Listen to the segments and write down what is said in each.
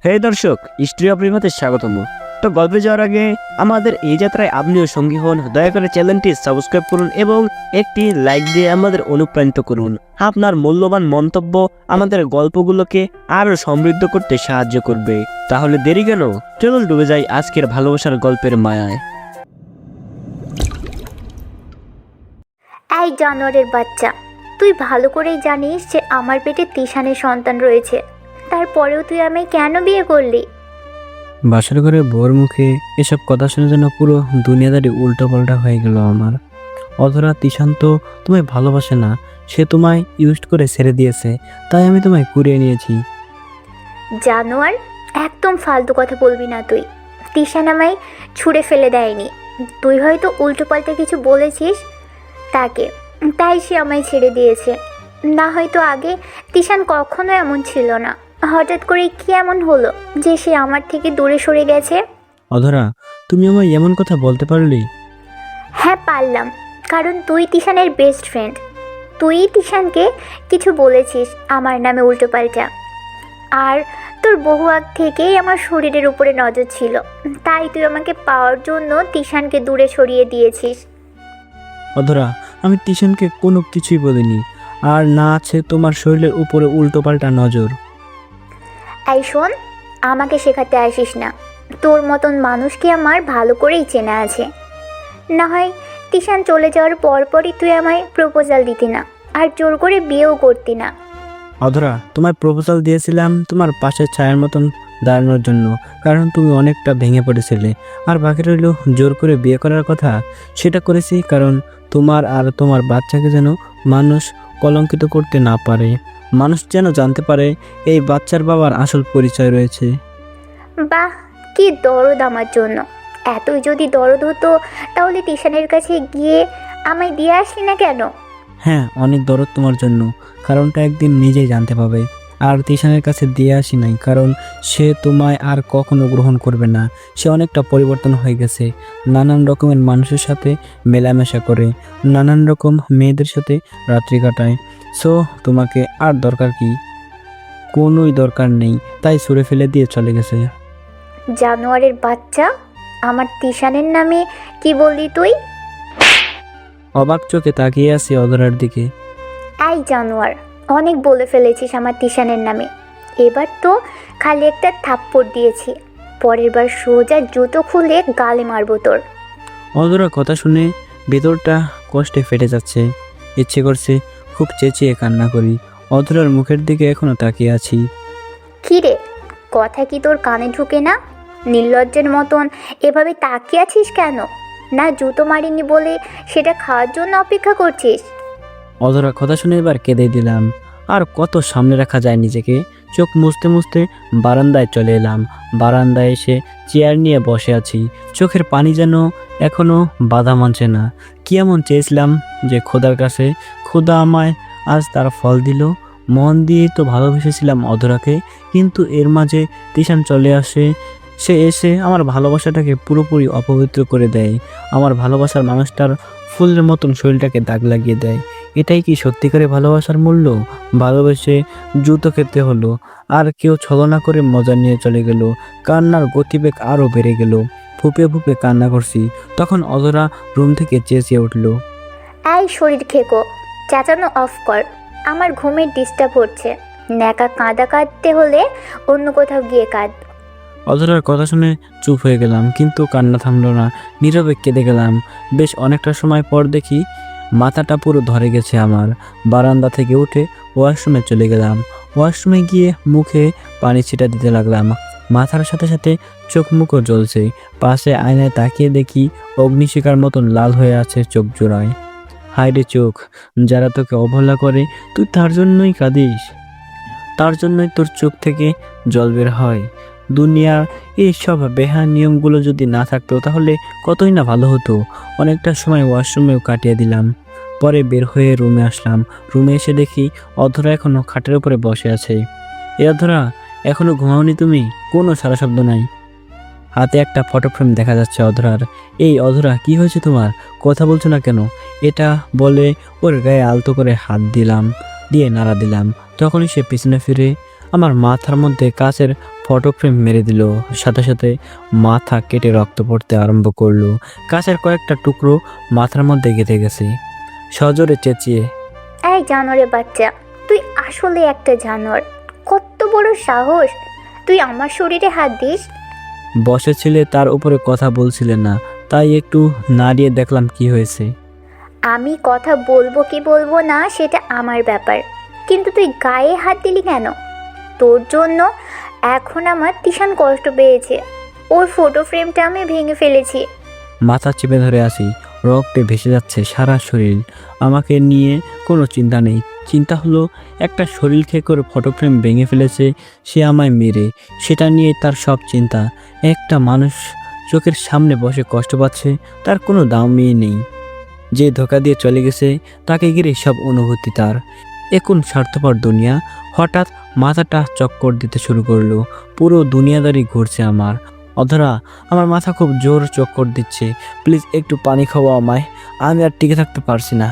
হে দর্শক, history of রিভাতে স্বাগতম। তো গল্পে যাওয়ার আগে আমাদের এই যাত্রায় আপনিও সঙ্গী হন। দয়া করে চ্যানেলটি সাবস্ক্রাইব করুন এবং একটি লাইক দিয়ে আমাদের অনুপ্রাণিত করুন। আপনার মূল্যবান মন্তব্য আমাদের গল্পগুলোকে আরও সমৃদ্ধ করতে সাহায্য করবে। তাহলে দেরি কেন, চলুন ডুবে যাই আজকের ভালোবাসার গল্পের মায়ায়। এই জানোয়ারের বাচ্চা, তুই ভালো করেই জানিস যে আমার পেটে তিশানের সন্তান রয়েছে। তারপরেও তুই আমায় কেন বিয়ে করলি? বাসার ঘরে বউর মুখে এসব কথা শুনে যেন পুরো দুনিয়াদারি উল্টো পাল্টা হয়ে গেল আমার। অধরা তিশান তো তোমায় ভালোবাসে না, সে তোমায় ইউজ করে ছেড়ে দিয়েছে, তাই আমি তোমায় কুড়িয়ে নিয়েছি। জানোয়ার, একদম ফালতু কথা বলবি না তুই। তিশান আমায় ছুঁড়ে ফেলে দেয়নি। তুই হয়তো উল্টোপাল্টা কিছু বলেছিস তাকে, তাই সে আমায় ছেড়ে দিয়েছে। না হয়তো আগে তিশান কখনো এমন ছিল না। হঠাৎ করে কি এমন হলো যে সে আমার থেকে দূরে সরে গেছে? অধরা, তুমি আমায় এমন কথা বলতে পারলি? হ্যাঁ পারলাম, কারণ তুই তিশানের বেস্ট ফ্রেন্ড। তুই তিশানকে কিছু বলেছিস আমার নামে উল্টোপাল্টা। আর তোর বহু আগ থেকেই আমার শরীরের উপরে নজর ছিল, তাই তুই আমাকে পাওয়ার জন্য তিশানকে দূরে সরিয়ে দিয়েছিস। অধরা, আমি তিশানকে কোনো কিছুই বলিনি, আর না আছে তোমার শরীরের উপরে উল্টো পাল্টা নজর। এই শোন, আমাকে শেখাতে আসিস না। তোর মতন মানুষকে আমার ভালো করেই চেনা আছে। না হয় তিশান চলে যাওয়ার পরপরই তুই আমায় প্রপোজাল দিতি না, আর জোর করে বিয়েও করতি না। অধরা, তোমায় প্রপোজাল দিয়েছিলাম তোমার পাশের ছায়ার মতন দাঁড়ানোর জন্য, কারণ তুমি অনেকটা ভেঙে পড়েছিলে। আর বাকি রইল জোর করে বিয়ে করার কথা, সেটা করেছি কারণ তোমার আর তোমার বাচ্চাকে যেন মানুষ কলঙ্কিত করতে না পারে, মানুষ যেন জানতে পারে এই বাচ্চার বাবার আসল পরিচয় রয়েছে। বাহ, কি দরদ আমার জন্য! এতই যদি দরদ হতো তাহলে তিশানের কাছে গিয়ে আমায় দিয়ে আসলি না কেন? হ্যাঁ, অনেক দরদ তোমার জন্য, কারণটা একদিন নিজেই জানতে পাবে। আর তিশানের কাছে দিয়ে আসি নাই কারণ সে তোমায় আর কখনো গ্রহণ করবে না। সে অনেকটা পরিবর্তন হয়ে গেছে, নানান রকমের মানুষের সাথে মেলামেশা করে, নানান রকম মেয়েদের সাথে রাত্রি কাটায়। সো তোমাকে আর দরকার কি? কোনোই দরকার নেই, তাই ছুঁড়ে ফেলে দিয়ে চলে গেছে। জানোয়ারের বাচ্চা, আমার তিশানের নামে কি বললি তুই? অবাক চোখে তাকিয়ে আছি অধরার দিকে। এই জানোয়ার, অনেক বলে ফেলেছিস আমার তিশানের নামে। এবার তো খালি একটা থাপ্পড় দিয়েছি, পরের বার সোজা জুতো খুলে গালে মারবো তোর। অধরা কথা শুনে ভেতরটা কষ্টে ফেটে যাচ্ছে, ইচ্ছে করছে খুব চেঁচিয়ে কান্না করি। অধরার মুখের দিকে এখনো তাকিয়ে আছি। কি রে, কথা কি তোর কানে ঢুকে না? নির্লজ্জের মতন এভাবে তাকিয়ে আছিস কেন? না জুতো মারিনি বলে সেটা খাওয়ার জন্য অপেক্ষা করছিস? অধরা কথা শুনে এবার কেঁদে দিলাম। আর কত সামনে রাখা যায় নিজেকে। চোখ মুছতে মুছতে বারান্দায় চলে এলাম। বারান্দায় এসে চেয়ার নিয়ে বসে আছি, চোখের পানি যেন এখনো বাধা মানছে না। কি এমন চেয়েছিলাম যে খোদার কাছে, খোদা আমায় আজ তার ফল দিল। মন দিয়ে তো ভালোবেসেছিলাম অধরাকে, কিন্তু এর মাঝে তিশান চলে আসে। সে এসে আমার ভালোবাসাটাকে পুরোপুরি অপবিত্র করে দেয়। আমার ভালোবাসার মানুষটার ফুলের মতন শরীরটাকে দাগ লাগিয়ে দেয়। এটাই কি সত্যিকারের ভালোবাসার মূল্য? ভালোবেসে জুতো খেতে হলো, আর কেউ ছলনা করে মজা নিয়ে চলে গেল। কান্নার গতিবেগ আরও বেড়ে গেল। ফুপে ফুপে কান্না করছি, তখন অধরা রুম থেকে চেঁচিয়ে উঠল। এই শরীর খেকো, চেঁচানো অফ কর। আমার ঘুমের ডিস্টার্ব হচ্ছে। ন্যাকা কাঁদা কাঁদতে হলে অন্য কোথাও গিয়ে কাঁদ। অধরার কথা শুনে চুপ হয়ে গেলাম, কিন্তু কান্না থামলো না। নীরবে কেঁদে গেলাম। বেশ অনেকটা সময় পর দেখি মাথাটা পুরো ধরে গেছে আমার। বারান্দা থেকে উঠে ওয়াশরুমে চলে গেলাম। ওয়াশরুমে গিয়ে মুখে পানি ছিটা দিতে লাগলাম। মাথার সাথে সাথে চোখ মুখও জ্বলছে। পাশে আয়নায় তাকিয়ে দেখি অগ্নিশিখার মতন লাল হয়ে আছে চোখ জোড়ায়। হায় রে চোখ, যারা তোকে অবহেলা করে তুই তার জন্যই কাঁদিস, তার জন্যই তোর চোখ থেকে জল বের হয়। দুনিয়ার এই সব বেহায়া নিয়মগুলো যদি না থাকতো তাহলে কতই না ভালো হতো। অনেকটা সময় ওয়াশরুমেও কাটিয়ে দিলাম। পরে বের হয়ে রুমে আসলাম। রুমে এসে দেখি অধরা এখনো খাটের উপরে বসে আছে। এ অধরা, এখনো ঘুমাওনি তুমি? কোনো সারা শব্দ নাই। হাতে একটা ফটো ফ্রেম দেখা যাচ্ছে অধরার। এই অধরা, কি হয়েছে তোমার? কথা বলছো না কেন? এটা বলে ওর গায়ে আলতো করে হাত দিলাম, দিয়ে নাড়া দিলাম। তখনই সে পিছনে ফিরে আমার মাথার মধ্যে কাচের ফটো ফ্রেম মেরে দিল, সাথে সাথে মাথা কেটে রক্ত পড়তে আরম্ভ করলো। কাছের কয়েকটা টুকরো মাথার মধ্যে গেঁথে গেছে। সজোরে চেঁচিয়ে, এই জানোয়ারের বাচ্চা, তুই আসলে একটা জানোয়ার। কত বড় সাহস, তুই আমার শরীরে হাত দিস। বসেছিলে তার উপরে কথা বলছিলে না, তাই একটু নাড়িয়ে দেখলাম কি হয়েছে। আমি কথা বলবো কি বলবো না সেটা আমার ব্যাপার, কিন্তু তুই গায়ে হাত দিলি কেন? তোর জন্য এখন আমার তিশান কষ্ট পেয়েছে। ওর ফটো ফ্রেমটা আমি ভেঙে ফেলেছি। মাথা চেপে ধরে আছি, রক্তে ভেসে যাচ্ছে সারা শরীর। আমাকে নিয়ে কোনো চিন্তা নেই, চিন্তা হলো একটা শরীর খেয়ে করে ফটো ফ্রেম ভেঙে ফেলেছে সে আমায় মেরে, সেটা নিয়ে তার সব চিন্তা। একটা মানুষ চোখের সামনে বসে কষ্ট পাচ্ছে, তার কোনো দামই নেই। যে ধোকা দিয়ে চলে গেছে তাকে ঘিরে সব অনুভূতি তার। এখন স্বার্থপর দুনিয়া। হঠাৎ মাথাটা চক্কর দিতে শুরু করলো, পুরো দুনিয়াদারি ঘুরছে আমার। অধরা, আমার মাথা খুব জোর চক্কর দিচ্ছে, প্লিজ একটু পানি খাওয়া আমায়, আমি আর টিকে থাকতে পারছি না,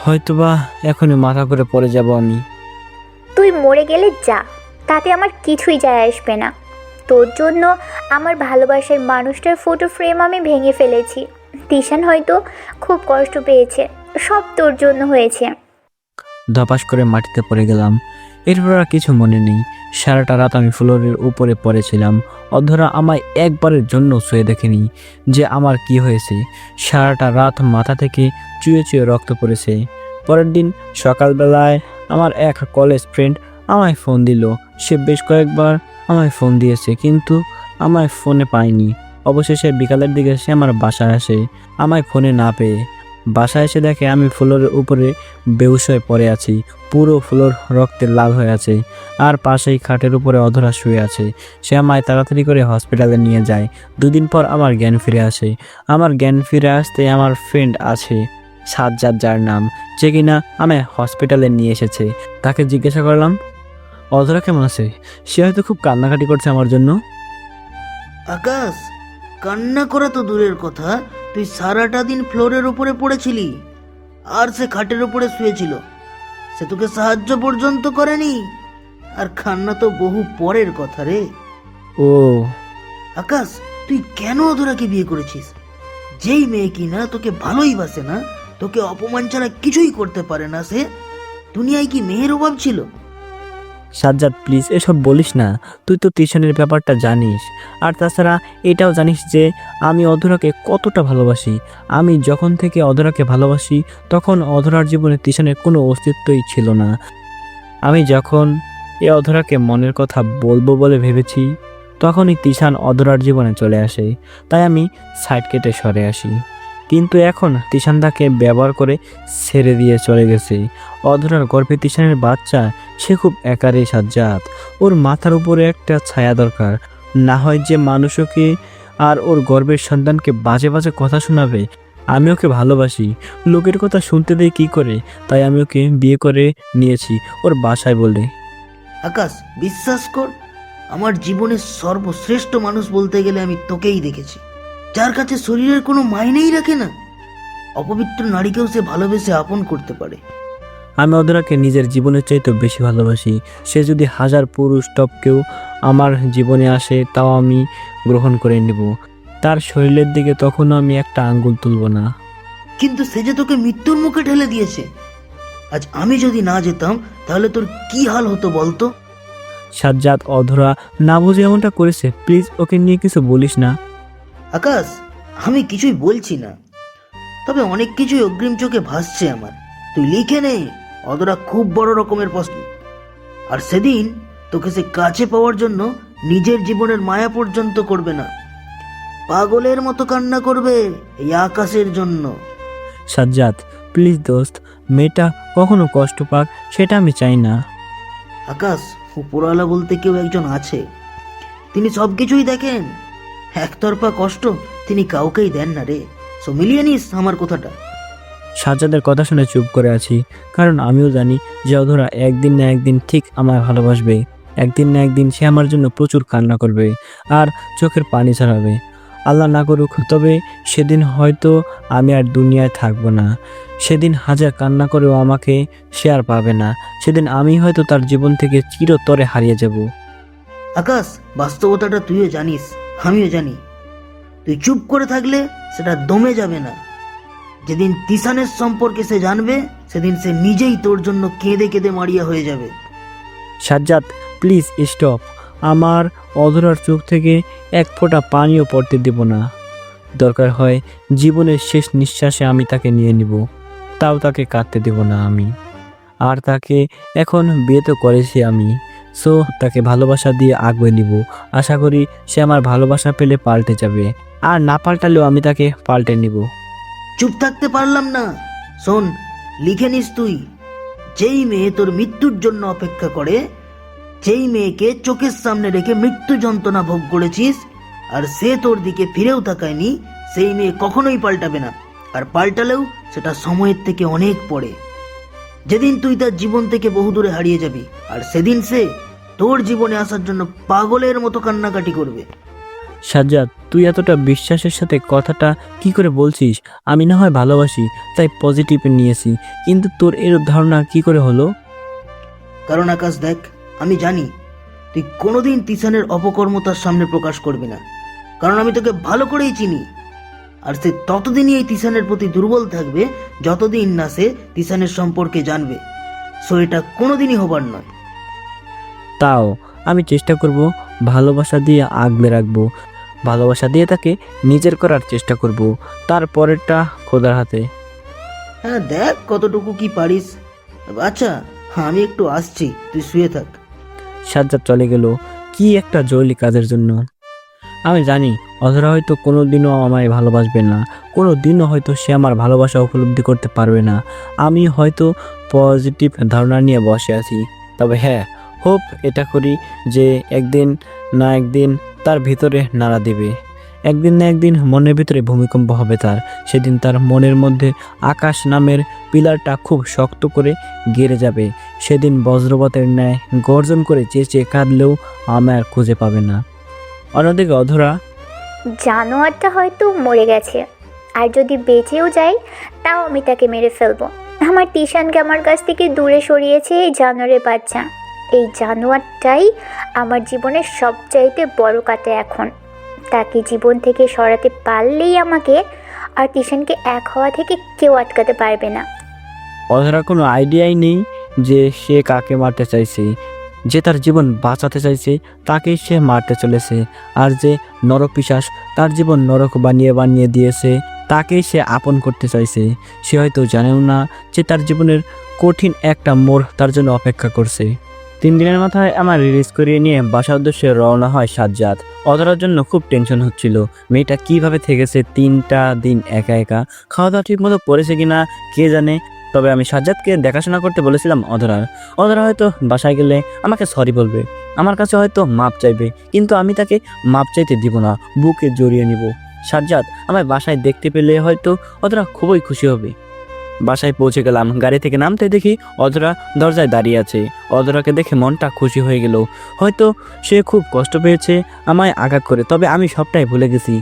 হয়তোবা এখনই মাথা করে পড়ে যাব আমি। তুই মরে গেলে যা, তাতে আমার কিছুই যায় আসবে না। তোর জন্য আমার ভালোবাসার মানুষটার ফটো ফ্রেম আমি ভেঙে ফেলেছি। তিশান হয়তো খুব কষ্ট পেয়েছে, সব তোর জন্য হয়েছে। ধপাস করে মাটিতে পড়ে গেলাম। এরপর আর কিছু মনে নেই। সারাটা রাত আমি ফ্লোরের উপরে পড়েছিলাম। অধরা আমায় একবারের জন্য শুয়ে দেখেনি যে আমার কি হয়েছে। সারাটা রাত মাথা থেকে চুয়ে চুয়ে রক্ত পড়েছে। পরের দিন সকালবেলায় আমার এক কলেজ ফ্রেন্ড আমায় ফোন দিল। সে বেশ কয়েকবার আমায় ফোন দিয়েছে, কিন্তু আমায় ফোনে পায়নি। অবশেষে বিকালের দিকে সে আমার বাসায় আসে। আমায় ফোনে না পেয়ে বাসায় এসে দেখে আমি ফ্লোরের উপরে বেহুশ হয়ে পড়ে আছি। পুরো ফ্লোর রক্তে লাল হয়ে আছে, আর পাশেই খাটের উপরে অধরা শুয়ে আছে। সে আমায় তাড়াতাড়ি করে হসপিটালে নিয়ে যায়। দুদিন পর আমার জ্ঞান ফিরে আসে। আমার জ্ঞান ফিরে আসতে আমার ফ্রেন্ড আছে সাজ্জাদ, যার নাম, যে কিনা আমায় হসপিটালে নিয়ে এসেছে। তাকে জিজ্ঞাসা করলাম অধরা কেমন আছে। সে হয়তো খুব কান্নাকাটি করছে আমার জন্য। আকাশ, কান্না করা তো দূরের কথা, তুই সারাটা দিন ফ্লোরের উপরে পড়েছিলি, আর সে খাটের উপরে শুয়েছিল। সে তোকে সাহায্য পর্যন্ত করেনি, আর কান্না তো বহু পরের কথা রে। ও আকাশ, তুই কেন অধরাকে বিয়ে করেছিস? যেই মেয়ে কিনা তোকে ভালোই বাসে না, তোকে অপমান ছাড়া কিছুই করতে পারে না, সে দুনিয়ায় কি মেয়ের অভাব ছিল? সাজ্জাদ, প্লিজ এসব বলিস না। তুই তো টিউশনের ব্যাপারটা জানিস, আর তাছাড়া এটাও জানিস যে আমি অধরাকে কতটা ভালোবাসি। আমি যখন থেকে অধরাকে ভালোবাসি তখন অধরার জীবনে টিউশনের কোনো অস্তিত্বই ছিল না। আমি যখন এ অধরাকে মনের কথা বলবো বলে ভেবেছি, তখনই তিশান অধরার জীবনে চলে আসে। তাই আমি সাইড কেটে সরে আসি। কিন্তু এখন তিশান তাকে ব্যবহার করে ছেড়ে দিয়ে চলে গেছে। অধরার গর্ভে তিশানের বাচ্চা, সে খুব একারে সাজ্জাদ। ওর মাথার উপরে একটা ছায়া দরকার, না হয় যে মানুষ ওকে আর ওর গর্ভের সন্তানকে বাজে বাজে কথা শোনাবে। আমি ওকে ভালোবাসি, লোকের কথা শুনতে দেই কি করে, তাই আমি ওকে বিয়ে করে নিয়েছি ওর বাসায় বলে। আকাশ, বিশ্বাস কর, আমার জীবনের সর্বশ্রেষ্ঠ মানুষ বলতে গেলে আমি তোকেই দেখেছি, যার কাছে শরীরের কোনো মাইনেই রাখে না। অপবিত্র নারীকেও সে ভালোবেসে আপন করতে পারে। আমি অধরাকে নিজের জীবনের চাইতে বেশি ভালোবাসি। সে যদি হাজার পুরুষ টপকেও আমার জীবনে আসে, তাও আমি গ্রহণ করে নেব। তার শরীরের দিকে তখনও আমি একটা আঙ্গুল তুলব না। কিন্তু সে যে তোকে মৃত্যুর মুখে ঠেলে দিয়েছে। আজ আমি যদি না যেতাম তাহলে তোর কি হাল হতো বলতো? সাজ্জাদ, অধরা না বুঝে এমনটা করেছে, প্লিজ ওকে নিয়ে কিছু বলিস না। আকাশ, আমি কিছুই বলছি না, তবে অনেক কিছুই অগ্রিম চোখে ভাসছে আমার। তুই লিখে নে, অধরা খুব বড় রকমের প্রশ্ন। আর সেদিন তোকে সে কাছে পাওয়ার জন্য নিজের জীবনের মায়া পর্যন্ত করবে না, পাগলের মতো কান্না করবে এই আকাশের জন্য। সাজ্জাদ, প্লিজ দোস্ত, মেয়েটা কখনো কষ্ট পাক সেটা আমি চাই না। আকাশ, উপরওয়ালা বলতে কেউ একজন আছে, তিনি সব কিছুই দেখেন। একতরফা কষ্ট তিনি কাউকেই দেন না রে। সো মিলিয়ে নিস আমার কথাটা। সাজ্জাদের কথা শুনে চুপ করে আছি, কারণ আমিও জানি যে অধরা একদিন না একদিন ঠিক আমায় ভালোবাসবে। একদিন না একদিন সে আমার জন্য প্রচুর কান্না করবে আর চোখের পানি ছাড়াবে। আল্লাহ না করুক, তবে সেদিন হয়তো আমি আর দুনিয়ায় থাকবো না। সেদিন হাজার কান্না করেও আমাকে সে আর পাবে না। সেদিন আমি হয়তো তার জীবন থেকে চিরতরে হারিয়ে যাব। আকাশ, বাস্তবতাটা তুইও জানিস, আমিও জানি। তুই চুপ করে থাকলে সেটা দমে যাবে না। যেদিন তিশানের সম্পর্কে সে জানবে, সেদিন সে নিজেই তোর জন্য কেঁদে কেঁদে মারিয়া হয়ে যাবে। Sajjad please stop. আমার অধরার চোখ থেকে এক ফোঁটা পানিও পড়তে দেব না। দরকার হয় জীবনের শেষ নিঃশ্বাসে আমি তাকে নিয়ে নিব, তাও তাকে কাঁদতে দেব না আমি। আর তাকে এখন বিয়ে তো করেছি আমি, সো তাকে ভালোবাসা দিয়ে আগলে নিব। আশা করি সে আমার ভালোবাসা পেলে পাল্টে যাবে, আর না পাল্টালেও আমি তাকে পাল্টে নিব। চুপ থাকতে পারলাম না। শোন, লিখে নিস তুই। যেই মেয়ে তোর মৃত্যুর জন্য অপেক্ষা করে, যেই মেয়েকে চোখের সামনে রেখে মৃত্যু যন্ত্রণা ভোগ করেছিস, আর সে তোর দিকে ফিরেও তাকায়নি, সেই মেয়ে কখনোই পাল্টাবে না। আর পাল্টালেও সেটা সময়ের থেকে অনেক পরে, যেদিন তুই তার জীবন থেকে বহুদূরে হারিয়ে যাবি। আর সেদিন সে তোর জীবনে আসার জন্য পাগলের মতো কান্নাকাটি করবে। সাজ্জাদ, তুই এতটা বিশ্বাসের সাথে কথাটা কি করে বলছিস? আমি না হয় ভালোবাসি তাই পজিটিভে নিয়েছি, কিন্তু তোর এর ধারণা কি করে হলো? কারণ আকাশ দেখ, আমি জানি তুই কোনোদিন তিশানের অপকর্মতার সামনে প্রকাশ করবি না, কারণ আমি তোকে ভালো করেই চিনি। আর সে ততদিনই এই তিশানের প্রতি দুর্বল থাকবে যতদিন না সে তিশানের সম্পর্কে জানবে। সো এটা কোনোদিনই হবার নয়। তাও আমি চেষ্টা করব ভালোবাসা দিয়ে আগলে রাখবো, ভালোবাসা দিয়ে তাকে নিজের করার চেষ্টা করব, তারপরেরটা খোদার হাতে। হ্যাঁ, দেখ কতটুকু কি পারিস। আচ্ছা, আমি একটু আসছি, তুই শুয়ে থাক। সাজ্জাদ চলে গেল কি একটা জরুরি কাজের জন্য। আমি জানি অধরা হয়তো কোনো দিনও আমায় ভালোবাসবে না, কোনো দিনও হয়তো সে আমার ভালোবাসা উপলব্ধি করতে পারবে না। আমি হয়তো পজিটিভ ধারণা নিয়ে বসে আছি, তবে হ্যাঁ, হোপ এটা করি যে একদিন না একদিন তার ভিতরে নাড়া দেবে। একদিন না একদিন মনের ভিতরে ভূমিকম্প হবে তার। সেদিন তার মনের মধ্যে আকাশ নামের পিলারটা খুব শক্ত করে গেড়ে যাবে। সেদিন বজ্রপাতের ন্যায় গর্জন করে চেঁচিয়ে কাঁদলেও আমায় আর খুঁজে পাবে না। অন্যদিকে অধরা জানোয়ারটা হয়তো মরে গেছে, আর যদি বেঁচেও যায় তাও আমি তাকে মেরে ফেলবো। আমার তিশানকে আমার কাছ থেকে দূরে সরিয়েছে এই জানোয়ারের বাচ্চা। এই জানোয়ারটাই আমার জীবনের সবচাইতে বড় কাটা এখন। তাকে জীবন থেকে সরাতে পারলেই আমাকে আর তিশানকে এক হওয়া থেকে কেউ আটকাতে পারবে না। অধরা কোনো আইডিয়াই নেই যে সে কাকে মারতে চাইছে। যে তার জীবন বাঁচাতে চাইছে তাকেই সে মারতে চলেছে, আর যে নরপিশাচ তার জীবন নরক বানিয়ে বানিয়ে দিয়েছে তাকেই সে আপন করতে চাইছে। সে হয়তো জানেও না যে তার জীবনের কঠিন একটা মোড় তার জন্য অপেক্ষা করছে। 3 দিনের মাথায় আমার রিলিজ করিয়ে নিয়ে বাসার উদ্দেশ্যে রওনা হয় সাজ্জাদ। অধরার জন্য খুব টেনশন হচ্ছিল, মেয়েটা কিভাবে থেকেছে 3টা দিন একা একা, খাওয়া দাওয়া ঠিক মতো করেছে কিনা কে জানে। তবে আমি সাজ্জাদকে দেখাশোনা করতে বলেছিলাম অধরা হয়তো বাসায় গেলে আমাকে সরি বলবে, আমার কাছে হয়তো মাপ চাইবে, কিন্তু আমি তাকে মাপ চাইতে দিব না, বুকে জড়িয়ে নিব। সাজ্জাদ আমায় বাসায় দেখতে পেলে হয়তো অধরা খুবই খুশি হবে। বাসায় পৌঁছে গেলাম, গাড়ি থেকে নামতে দেখি অধরা দরজায় দাঁড়িয়ে আছে। অধরাকে দেখে মনটা খুশি হয়ে গেল, হয়তো সে খুব কষ্ট পেয়েছে আমায় আঘাত করে, তবে আমি সবটাই ভুলে গেছি।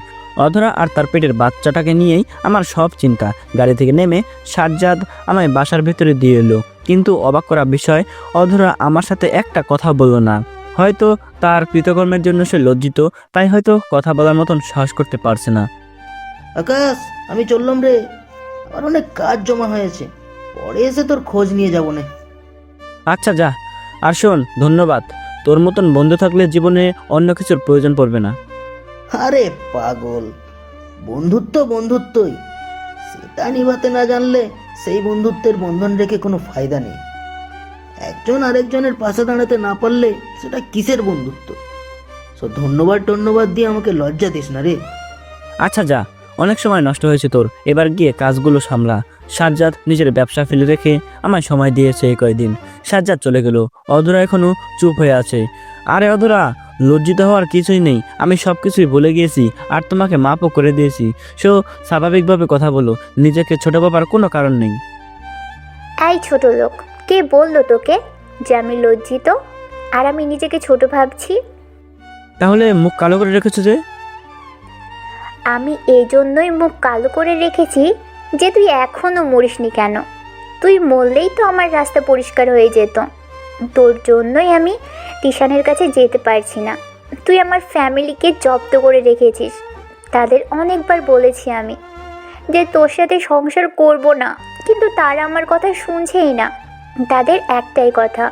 অধরা আর তার পেটের বাচ্চাটাকে নিয়েই আমার সব চিন্তা। গাড়ি থেকে নেমে সাজ্জাদ আমায় বাসার ভেতরে দিয়ে এলো, কিন্তু অবাক করা বিষয়, অধরা আমার সাথে একটা কথা বলল না। হয়তো তার কৃতকর্মের জন্য সে লজ্জিত, তাই হয়তো কথা বলার মতন সাহস করতে পারছে না। আকাশ, আমি চললাম রে, আমার অনেক কাজ জমা হয়েছে, পরে এসে তোর খোঁজ নিয়ে যাবো না। আচ্ছা যা, আর শোন, ধন্যবাদ। তোর মতন বন্ধু থাকলে জীবনে অন্য কিছুর প্রয়োজন পড়বে না। আরে পাগল, বন্ধুত্ব বন্ধুত্বই, সেটা নিভাতে না জানলে সেই বন্ধুত্বের বন্ধন রেখে কোনো ফায়দা নেই। একজন আরেকজনের পাশে দাঁড়াতে না পারলে সেটা কিসের বন্ধুত্ব? সো ধন্যবাদ দিয়ে আমাকে লজ্জা দিস না রে। আচ্ছা যা, অনেক সময় নষ্ট হয়েছে তোর, এবার গিয়ে কাজগুলো সামলা। সাজ্জাদ নিজের ব্যবসা ফেলে রেখে আমায় সময় দিয়েছে এই কয়দিন। সাজ্জাদ চলে গেল, অধরা এখনো চুপ হয়ে আছে। আরে অধরা, লজ্জিত হওয়ার কিছুই নেই, আমি সব কিছুই ভুলে গিয়েছি আর তোমাকে মাপও করে দিয়েছি। সো স্বাভাবিকভাবে কথা বলো, নিজেকে ছোট ভাবার কোনো কারণ নেই। এই ছোট লোক, কে বললো তোকে যে আমি লজ্জিত আর আমি নিজেকে ছোট ভাবছি? তাহলে মুখ কালো করে রেখেছো যে? আমি এই জন্যই মুখ কালো করে রেখেছি যে তুই এখনো মরিসনি কেন। তুই মরলেই তো আমার রাস্তা পরিষ্কার হয়ে যেত। তোর জন্যই আমি তিশানের কাছে যেতে পারছি না। তুই আমার ফ্যামিলিকে জব্দ করে রেখেছিস। তাদের অনেকবার বলেছি আমি যে তোর সাথে সংসার করব না, কিন্তু তারা আমার কথা শুনছেই না। তাদের একটাই কথা,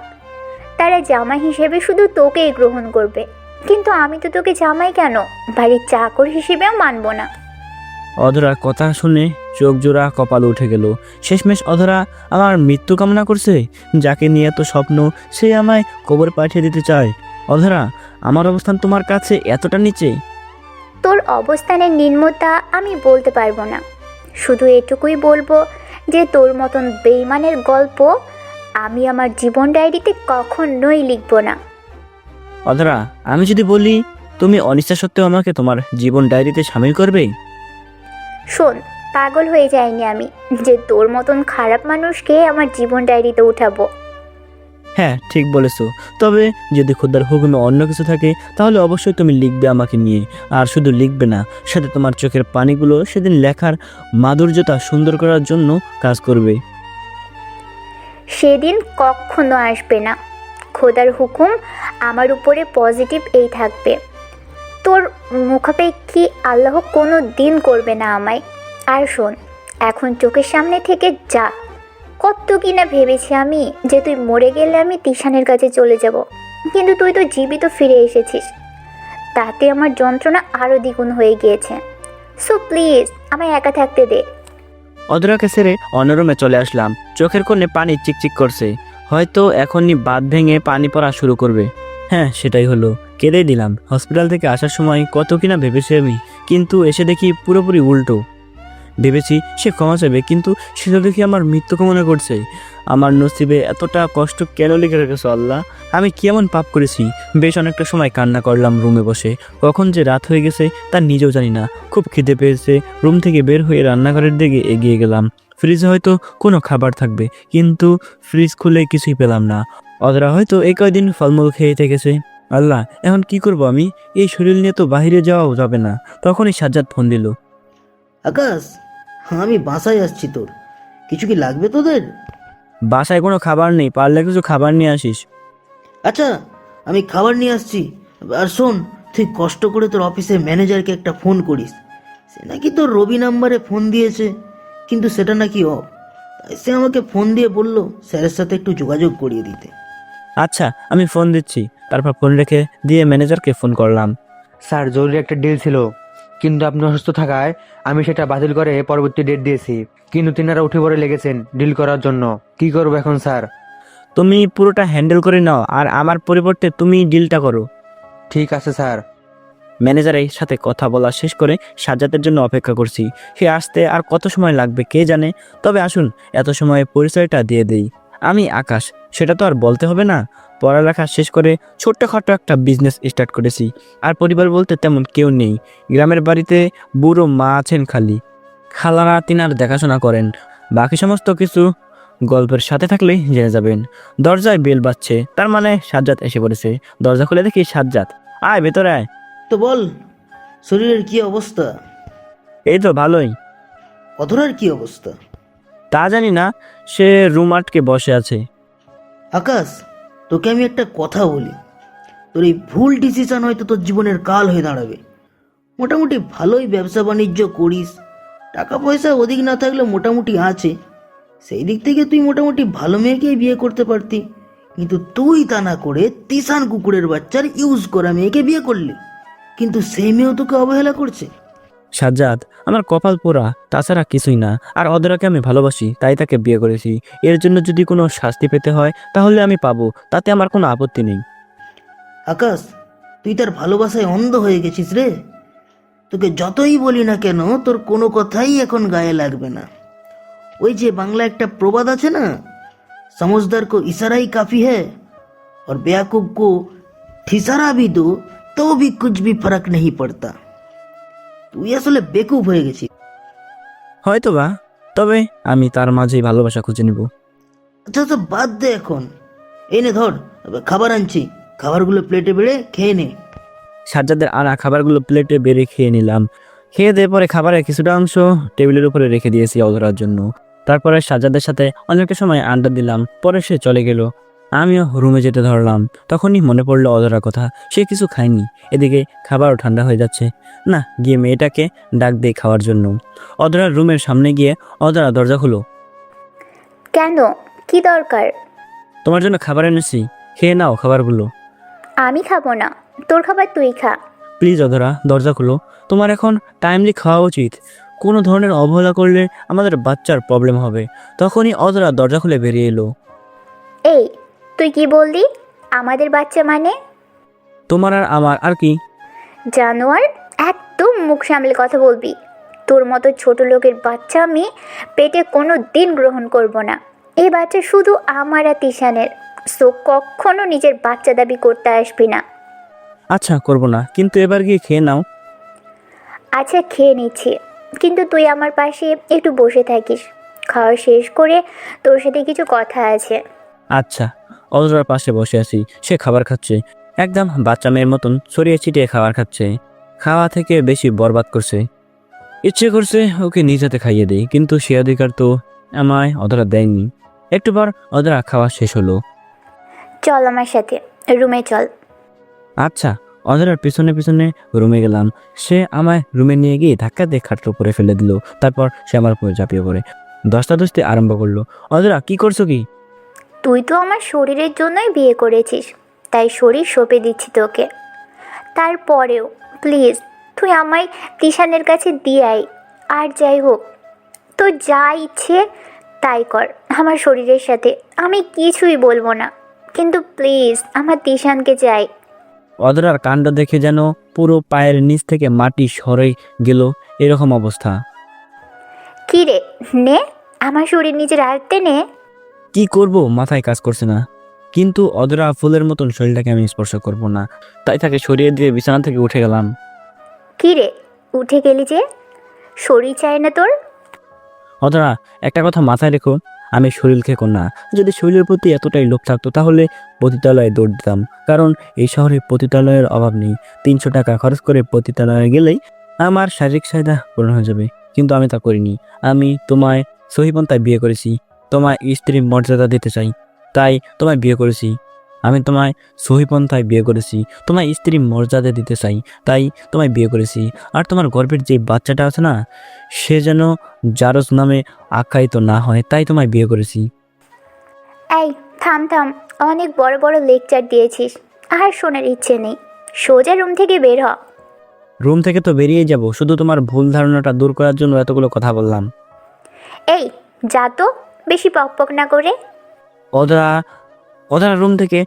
তারা জামাই হিসেবে শুধু তোকেই গ্রহণ করবে। কিন্তু আমি তো তোকে জামাই কেন, বাড়ির চাকর হিসেবেও মানব না। অধরার কথা শুনে চোখ জোড়া কপাল উঠে গেল। শেষমেশ অধরা আমার মৃত্যু কামনা করছে। যাকে নিয়ে এত স্বপ্ন, সে আমায় কবর পাঠিয়ে দিতে চায়। অধরা, আমার অবস্থান তোমার কাছে এতটা নিচে? তোর অবস্থানের নিম্নতা আমি বলতে পারবো না, শুধু এটুকুই বলবো যে তোর মতন বেইমানের গল্প আমি আমার জীবন ডায়েরিতে কখনোই লিখবো না। অধরা, আমি যদি বলি তুমি অনিচ্ছা সত্ত্বেও আমাকে তোমার জীবন ডায়েরিতে সামিল করবে? শোন, পাগল হয়ে যাইনি আমি যে তোর মতন খারাপ মানুষকে আমার জীবন ডায়েরিতে উঠাবো। হ্যাঁ, ঠিক বলেছো। তবে যদি খোদার হুকুমে অন্য কিছু থাকে তাহলে অবশ্যই তুমি লিখবে আমাকে নিয়ে। আর শুধু লিখবে না, সাথে তোমার চোখের পানিগুলো সেদিন লেখার মাধুর্যতা সুন্দর করার জন্য কাজ করবে। সেদিন কখনো আসবে না। খোদার হুকুম আমার উপরে পজিটিভ এই থাকবে। তোর মুখাপেক্ষী আল্লাহ কোনো দিন করবে না আমায়। আর শোন, এখন চোখের সামনে থেকে যা। কত কিনা ভেবেছি আমি যে তুই মরে গেলে আমি তিশানের কাছে চলে যাব, কিন্তু তুই তো জীবিত ফিরে এসেছিস। তাতে আমার যন্ত্রণা আরও দ্বিগুণ হয়ে গিয়েছে। সো প্লিজ আমায় একা থাকতে দে। অধরাকে ছেড়ে অন্য রুমে চলে আসলাম। চোখের কোণে পানি চিকচিক করছে। হয়তো এখনই বাঁধ ভেঙে পানি পড়া শুরু করবে। হ্যাঁ, সেটাই হলো। কেঁদেই দিলাম। হসপিটাল থেকে আসার সময় কত কিনা ভেবেছি আমি, কিন্তু এসে দেখি পুরোপুরি উল্টো। ভেবেছি সে ক্ষমা চাইবে, কিন্তু সে তো দেখি আমার মৃত্যু কামনা করছে। আমার নসিবে এতটা কষ্ট কেন লিখে রেখেছো আল্লাহ? আমি কি এমন পাপ করেছি? বেশ অনেকটা সময় কান্না করলাম রুমে বসে। কখন যে রাত হয়ে গেছে তা নিজেও জানি না। খুব খিদে পেয়েছে। রুম থেকে বের হয়ে রান্নাঘরের দিকে এগিয়ে গেলাম। ফ্রিজে হয়তো কোনো খাবার থাকবে, কিন্তু ফ্রিজ খুলে কিছুই পেলাম না। অধরা হয়তো এই কয়দিন ফলমূল খেয়ে থেকেছে। আল্লাহ, এখন কি করব আমি? এই শরীর নিয়ে তো বাইরে যাওয়াও যাবে না। তখনই সাজ্জাদ ফোন দিল। আকাশ, আমি বাসায় আসছি। তোর কিছু কি লাগবে তোদের? বাসায় কোনো খাবার নেই, পারলে কিছু খাবার নিয়ে আসিস। আচ্ছা, আমি খাবার নিয়ে আসছি। আর শোন, তুই কষ্ট করে তোর অফিসের ম্যানেজারকে একটা ফোন করিস। সে নাকি তোর রবি নাম্বারে ফোন দিয়েছে, কিন্তু সেটা নাকি অফ। তাই সে আমাকে ফোন দিয়ে বলল স্যারের সাথে একটু যোগাযোগ করিয়ে দিতে। আচ্ছা, আমি ফোন দিচ্ছি। তারপর ফোন রেখে দিয়ে ম্যানেজারকে ফোন করলাম। স্যার, জরুরি একটা ডিল ছিল, কিন্তু আপনি অসুস্থ থাকায় আমি সেটা বাতিল করে পরবর্তী ডেট দিয়েছি। কিন্তু তিনারা উঠে পড়ে লেগেছেন ডিল করার জন্য। কি করবো এখন স্যার? তুমি পুরোটা হ্যান্ডেল করে নাও, আর আমার পরিবর্তে তুমি ডিলটা করো। ঠিক আছে স্যার। ম্যানেজারের সাথে কথা বলা শেষ করে সাজ্জাদের জন্য অপেক্ষা করছি। সে আসতে আর কত সময় লাগবে কে জানে। তবে আসুন এত সময়ে পরিচয়টা দিয়ে দেই। আমি আকাশ, সেটা তো আর বলতে হবে না। পড়ালেখা শেষ করে ছোট্টখাটো একটা বিজনেস স্টার্ট করেছি। আর পরিবার বলতে তেমন কেউ নেই। গ্রামের বাড়িতে বুড়ো মা আছেন খালি। খালারা তিনার দেখাশোনা করেন। বাকি সমস্ত কিছু গল্পের সাথে থাকলেই জেনে যাবেন। দরজায় বেল বাজছে, তার মানে সাজ্জাদ এসে পড়েছে। দরজা খুলে দেখি সাজ্জাদ। আয় ভেতরে আয়। তো বল, শরীরের কি অবস্থা? এই তো ভালোই। অধরার কি অবস্থা? তা জানি না, সে রুম আটকে বসে আছে। আকাশ, তোকে আমি একটা কথা বলি। তোর এই ভুল ডিসিশন হয়তো তোর জীবনের কাল হয়ে দাঁড়াবে। মোটামুটি ভালোই ব্যবসা বাণিজ্য করিস, টাকা পয়সা অধিক না থাকলেও মোটামুটি আছে। সেই দিক থেকে তুই মোটামুটি ভালো মেয়েকেই বিয়ে করতে পারতি, কিন্তু তুই তা না করে তিসান কুকুরের বাচ্চার ইউজ করা মেয়েকে বিয়ে করলি। কিন্তু সেই মেয়েও তোকে অবহেলা করছে। সাজ্জাদ, আমার কপাল পোড়া, তাছাড়া কিছুই না। আর অধরাকে আমি ভালোবাসি, তাই তাকে বিয়ে করেছি। এর জন্য যদি কোনো শাস্তি পেতে হয় তাহলে আমি পাবো, তাতে আমার কোনো আপত্তি নেই। আকাশ, তুই তার ভালোবাসায় অন্ধ হয়ে গেছিস রে। তোকে যতই বলি না কেন, তোর কোনো কথাই এখন গায়ে লাগবে না। ওই যে বাংলা একটা প্রবাদ আছে না, समझदार को इशारा ही काफी है और बेवकूफ को ठिसारा भी दो तो भी कुछ भी फर्क नहीं पड़ता। তুই আসলে বেকুব হয়ে গেছিস। হয়তো বা, তবে আমি তার মাঝেই ভালোবাসা খুঁজে নিব। আচ্ছা আচ্ছা, বাদ দে এখন। এই নে ধর, খাবার আনছি, খাবারগুলো প্লেটে বেড়ে খেয়ে নে। সাজ্জাদের আনা খাবারগুলো প্লেটে বেড়ে খেয়ে নিলাম। খেয়ে দিয়ে পরে খাবারের কিছুটা অংশ টেবিলের উপরে রেখে দিয়েছি অধরার জন্য। তারপরে সাজ্জাদের সাথে অনেকটা সময় আড্ডা দিলাম। পরে সে চলে গেল। আমিও রুমে যেতে ধরলাম, তখনই মনে পড়লো অধরার কথা। সে কিছু খায়নি, এদিকে খাবারও ঠান্ডা হয়ে যাচ্ছে। না, গিয়ে মেয়েটাকে ডাক দিয়ে খাওয়ার জন্য। অধরার রুমের সামনে গিয়ে অধরা দরজা খুলো। কেন, কি দরকার? তোমার জন্য খাবার এনেছি, খেয়ে নাও খাবারগুলো। আমি খাবো না, তোর খাবার তুই খা। প্লিজ অধরা, দরজা খুলো। তোমার এখন টাইমলি খাওয়া উচিত। কোনো ধরনের অবহেলা করলে আমাদের বাচ্চার প্রবলেম হবে। তখনই অধরা দরজা খুলে বেরিয়ে এলো। এই, তুই কি বললি? আমাদের বাচ্চা মানে? তোমার আর আমার আর কি? জানোয়ার, একদম মুখ সামলে কথা বলবি। তোর মতো ছোট লোকের বাচ্চা আমি পেটে কোনো দিন গ্রহণ করব না। এই বাচ্চা শুধু আমার আর তিশানের, সো কখনো নিজের বাচ্চা দাবি করতে আসবি না। আচ্ছা, করব না, কিন্তু এবার গিয়ে খেয়ে নাও। আচ্ছা, খেয়ে নিচ্ছি, কিন্তু তুই আমার পাশে একটু বসে থাকিস। খাওয়া শেষ করে তোর সাথে কিছু কথা আছে। আচ্ছা। অধরার পাশে বসে আছি, সে খাবার খাচ্ছে। একদম বাচ্চা মেয়ের মতন ছড়িয়ে ছিটিয়ে খাবার খাচ্ছে। খাওয়া থেকে বেশি বরবাদ করছে। ইচ্ছে করছে ওকে নিজ হাতে খাইয়ে দেই, কিন্তু সে অধিকার তো আমায় অধরা দেয়নি। একটু পর অধরা খাওয়া শেষ হলো। চল আমার সাথে রুমে চল। আচ্ছা। অধরার পিছনে পিছনে রুমে গেলাম। সে আমায় রুমে নিয়ে গিয়ে ধাক্কা দিয়ে খাটের উপরে ফেলে দিল। তারপর সে আমার উপরে ঝাঁপিয়ে পড়ে দস্তাদস্তি আরম্ভ করলো। অধরা, কি করছো কি? তুই তো আমার শরীরের জন্যই বিয়ে করেছিস, তাই শরীর সঁপে দিচ্ছি তোকে। তারপরেও প্লিজ তুই আমায় তিশানের কাছে দিয়ে আয়। আর যাই হোক, তোর যা ইচ্ছে তাই কর আমার শরীরের সাথে, আমি কিছুই বলবো না, কিন্তু প্লিজ আমার তিশানকে চাই। অধরার কাণ্ড দেখে যেন পুরো পায়ের নিচ থেকে মাটি সরে গেল, এরকম অবস্থা। কি রে, নে আমার শরীর নিজের আয়ত্তে নে। কি করব মাথায় কাজ করছে না, কিন্তু অধরা ফুলের মতন শরীরটাকে আমি স্পর্শ করব না, তাই তাকে সরিয়ে দিয়ে বিছানা থেকে উঠে গেলাম। কি রে, উঠে গেলি যে? শরীর চাই না তোর? অধরা, একটা কথা মাথায় রেখো, আমি শরীরকে কন্যা। যদি শরীরের প্রতি এতটাই লোভ থাকতো তাহলে পতিতালয়ে দৌড় দিতাম, কারণ এই শহরে পতিতালয়ের অভাব নেই। 300 টাকা খরচ করে পতিতালয়ে গেলেই আমার শারীরিক চাহিদা পূরণ হয়ে যাবে, কিন্তু আমি তা করিনি। আমি তোমায় সহিপন্থায় বিয়ে করেছি, তোমায় স্ত্রীর মর্যাদা দিতে চাই, তাই তোমায় বিয়ে করেছি। আমি তোমায় সহিপন্থায় বিয়ে করেছি, তোমায় স্ত্রীর মর্যাদা দিতে চাই, তাই তোমায় বিয়ে করেছি। আর তোমার গর্ভের যে বাচ্চাটা আছে না, সে যেন জারজ নামে আখ্যায়িত না হয়, তাই তোমায় বিয়ে করেছি। এই থাম থাম, অনেক বড় বড় লেকচার দিয়েছিস, আর শোনার ইচ্ছে নেই। সোজা রুম থেকে বের হ। রুম থেকে তো বেরিয়ে যাব, শুধু তোমার ভুল ধারণাটা দূর করার জন্য এতগুলো কথা বললাম। এই যা তো, বেশি পকপক না করে। অধরা অধরা রুম থেকে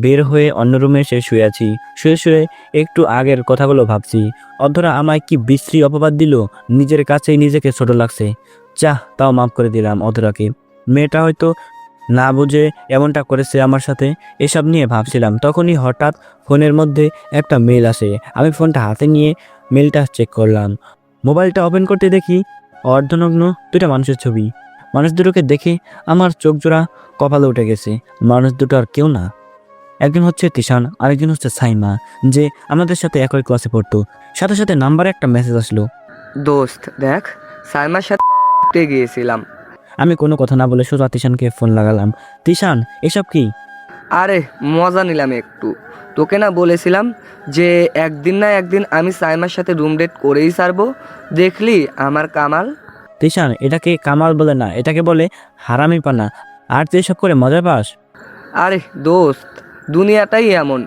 বের হয়ে অন্য রুমে এসে শুয়ে আছি। শুয়ে শুয়ে একটু আগের কথাগুলো ভাবছি। অধরা আমায় কি বিশ্রী অপবাদ দিল, নিজের কাছেই নিজেকে ছোট লাগছে। তাও মাফ করে দিলাম অধরাকে। মেয়েটা হয়তো না বুঝে এমনটা করেছে আমার সাথে, এসব নিয়ে ভাবছিলাম। তখনই হঠাৎ ফোনের মধ্যে একটা মেল আসে। আমি ফোনটা হাতে নিয়ে মেলটা চেক করলাম। মোবাইলটা ওপেন করতে দেখি অর্ধনগ্ন দুটা মানুষের ছবি। মানুষ দুটোকে দেখে আমার চোখ জোড়া কপালে উঠে গেছে। মানুষ দুটো আর কেউ না, একজন হচ্ছে তিশান, আরেকজন হচ্ছে সাইমা, যে আমাদের সাথে একই ক্লাসে পড়তো। সাথে সাথে নাম্বারে একটা মেসেজ আসলো। দোস্ত দেখ, সাইমার সাথে গিয়েছিলাম। আমি কোনো কথা না বলে সোজা তিশানকে ফোন লাগালাম। তিশান, এসব কি? আরে মজা নিলাম একটু। তোকে না বলেছিলাম যে একদিন না একদিন আমি সাইমার সাথে রুম ডেট করেই ছাড়বো। দেখলি আমার কামাল। তিশান, এটাকে কামাল বলে না, এটাকে বলে হারামি পানা। আর তুই এসব করে মজা পাস? আরে দোস্ত, দুনিয়াটাই এমন।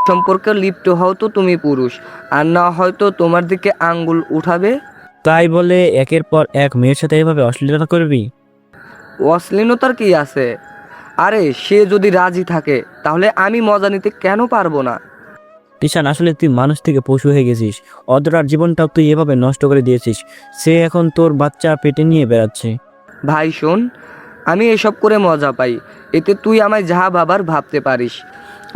সম্পর্কে লিপ্ত হও তো তুমি পুরুষ, আর না হয়তো তোমার দিকে আঙ্গুল উঠাবে। তাই বলে একের পর এক মেয়ের সাথে এভাবে অশ্লীলতা করবি? অশ্লীলতার কি আছে? আরে সে যদি রাজি থাকে তাহলে আমি মজা নিতে কেন পারবো না? তিশান, আসলে তুই মানুষ থেকে পশু হয়ে গেছিস। অধরার জীবনটাও তুই এভাবে নষ্ট করে দিয়েছিস। সে এখন তোর বাচ্চা পেটে নিয়ে বেড়াচ্ছে। ভাই শোন, আমি এসব করে মজা পাই, এতে তুই আমায় যাহা ভাবার ভাবতে পারিস।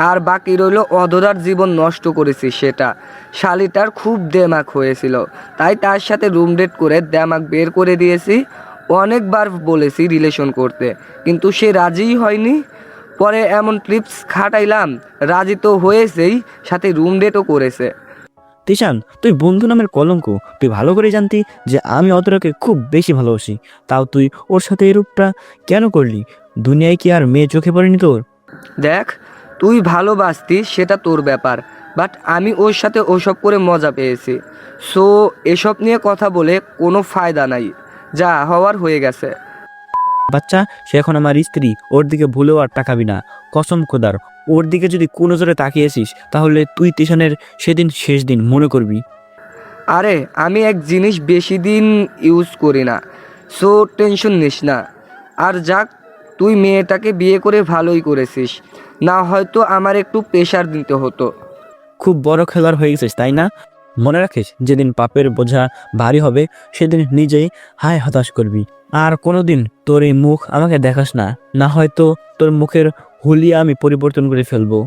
আর বাকি রইল অধরার জীবন নষ্ট করেছিস সেটা। শালিটার খুব দেমাক হয়েছিল, তাই তার সাথে রুম ডেট করে দেমাক বের করে দিয়েছি। অনেকবার বলেছি রিলেশন করতে, কিন্তু সে রাজিই হয়নি। পরে এমন ট্রিপস খাটাইলাম, রাজি তো হয়েছেই, সাথে রুম ডেটও করেছে। তিশান, তুই বন্ধু নামের কলঙ্ক। তুই ভালো করে জানতি যে আমি অধরাকে খুব বেশি ভালোবাসি, তাও তুই ওর সাথে এরূপটা কেন করলি? দুনিয়ায় কি আর মেয়ে চোখে পড়েনি তোর? দেখ, তুই ভালোবাসতিস সেটা তোর ব্যাপার, বাট আমি ওর সাথে ওসব করে মজা পেয়েছি। সো এসব নিয়ে কথা বলে কোনো ফায়দা নাই, যা হওয়ার হয়ে গেছে। বাচ্চা, সে এখন আমার স্ত্রী, ওর দিকে ভুলেও আর তাকাবি না, কসম খোদার। ওর দিকে যদি কোনো জোরে তাকিয়েছিস তাহলে তুই তিশানের সেদিন শেষ দিন মনে করবি। আরে আমি এক জিনিস বেশি দিন ইউজ করি না, সো টেনশন নিস না। আর যাক, তুই মেয়েটাকে বিয়ে করে ভালোই করেছিস, না হয়তো আমার একটু প্রেশার দিতে হতো। খুব বড় খেলোয়াড় হয়ে গেছিস, তাই না? মনে রাখিস, যেদিন পাপের বোঝা ভারী হবে সেদিন নিজেই হায় হতাশ করবি। আর কোনোদিন তোর এই মুখ আমাকে দেখাস না, না হয়তো তোর মুখের হুলিয়া আমি পরিবর্তন করে ফেলবো।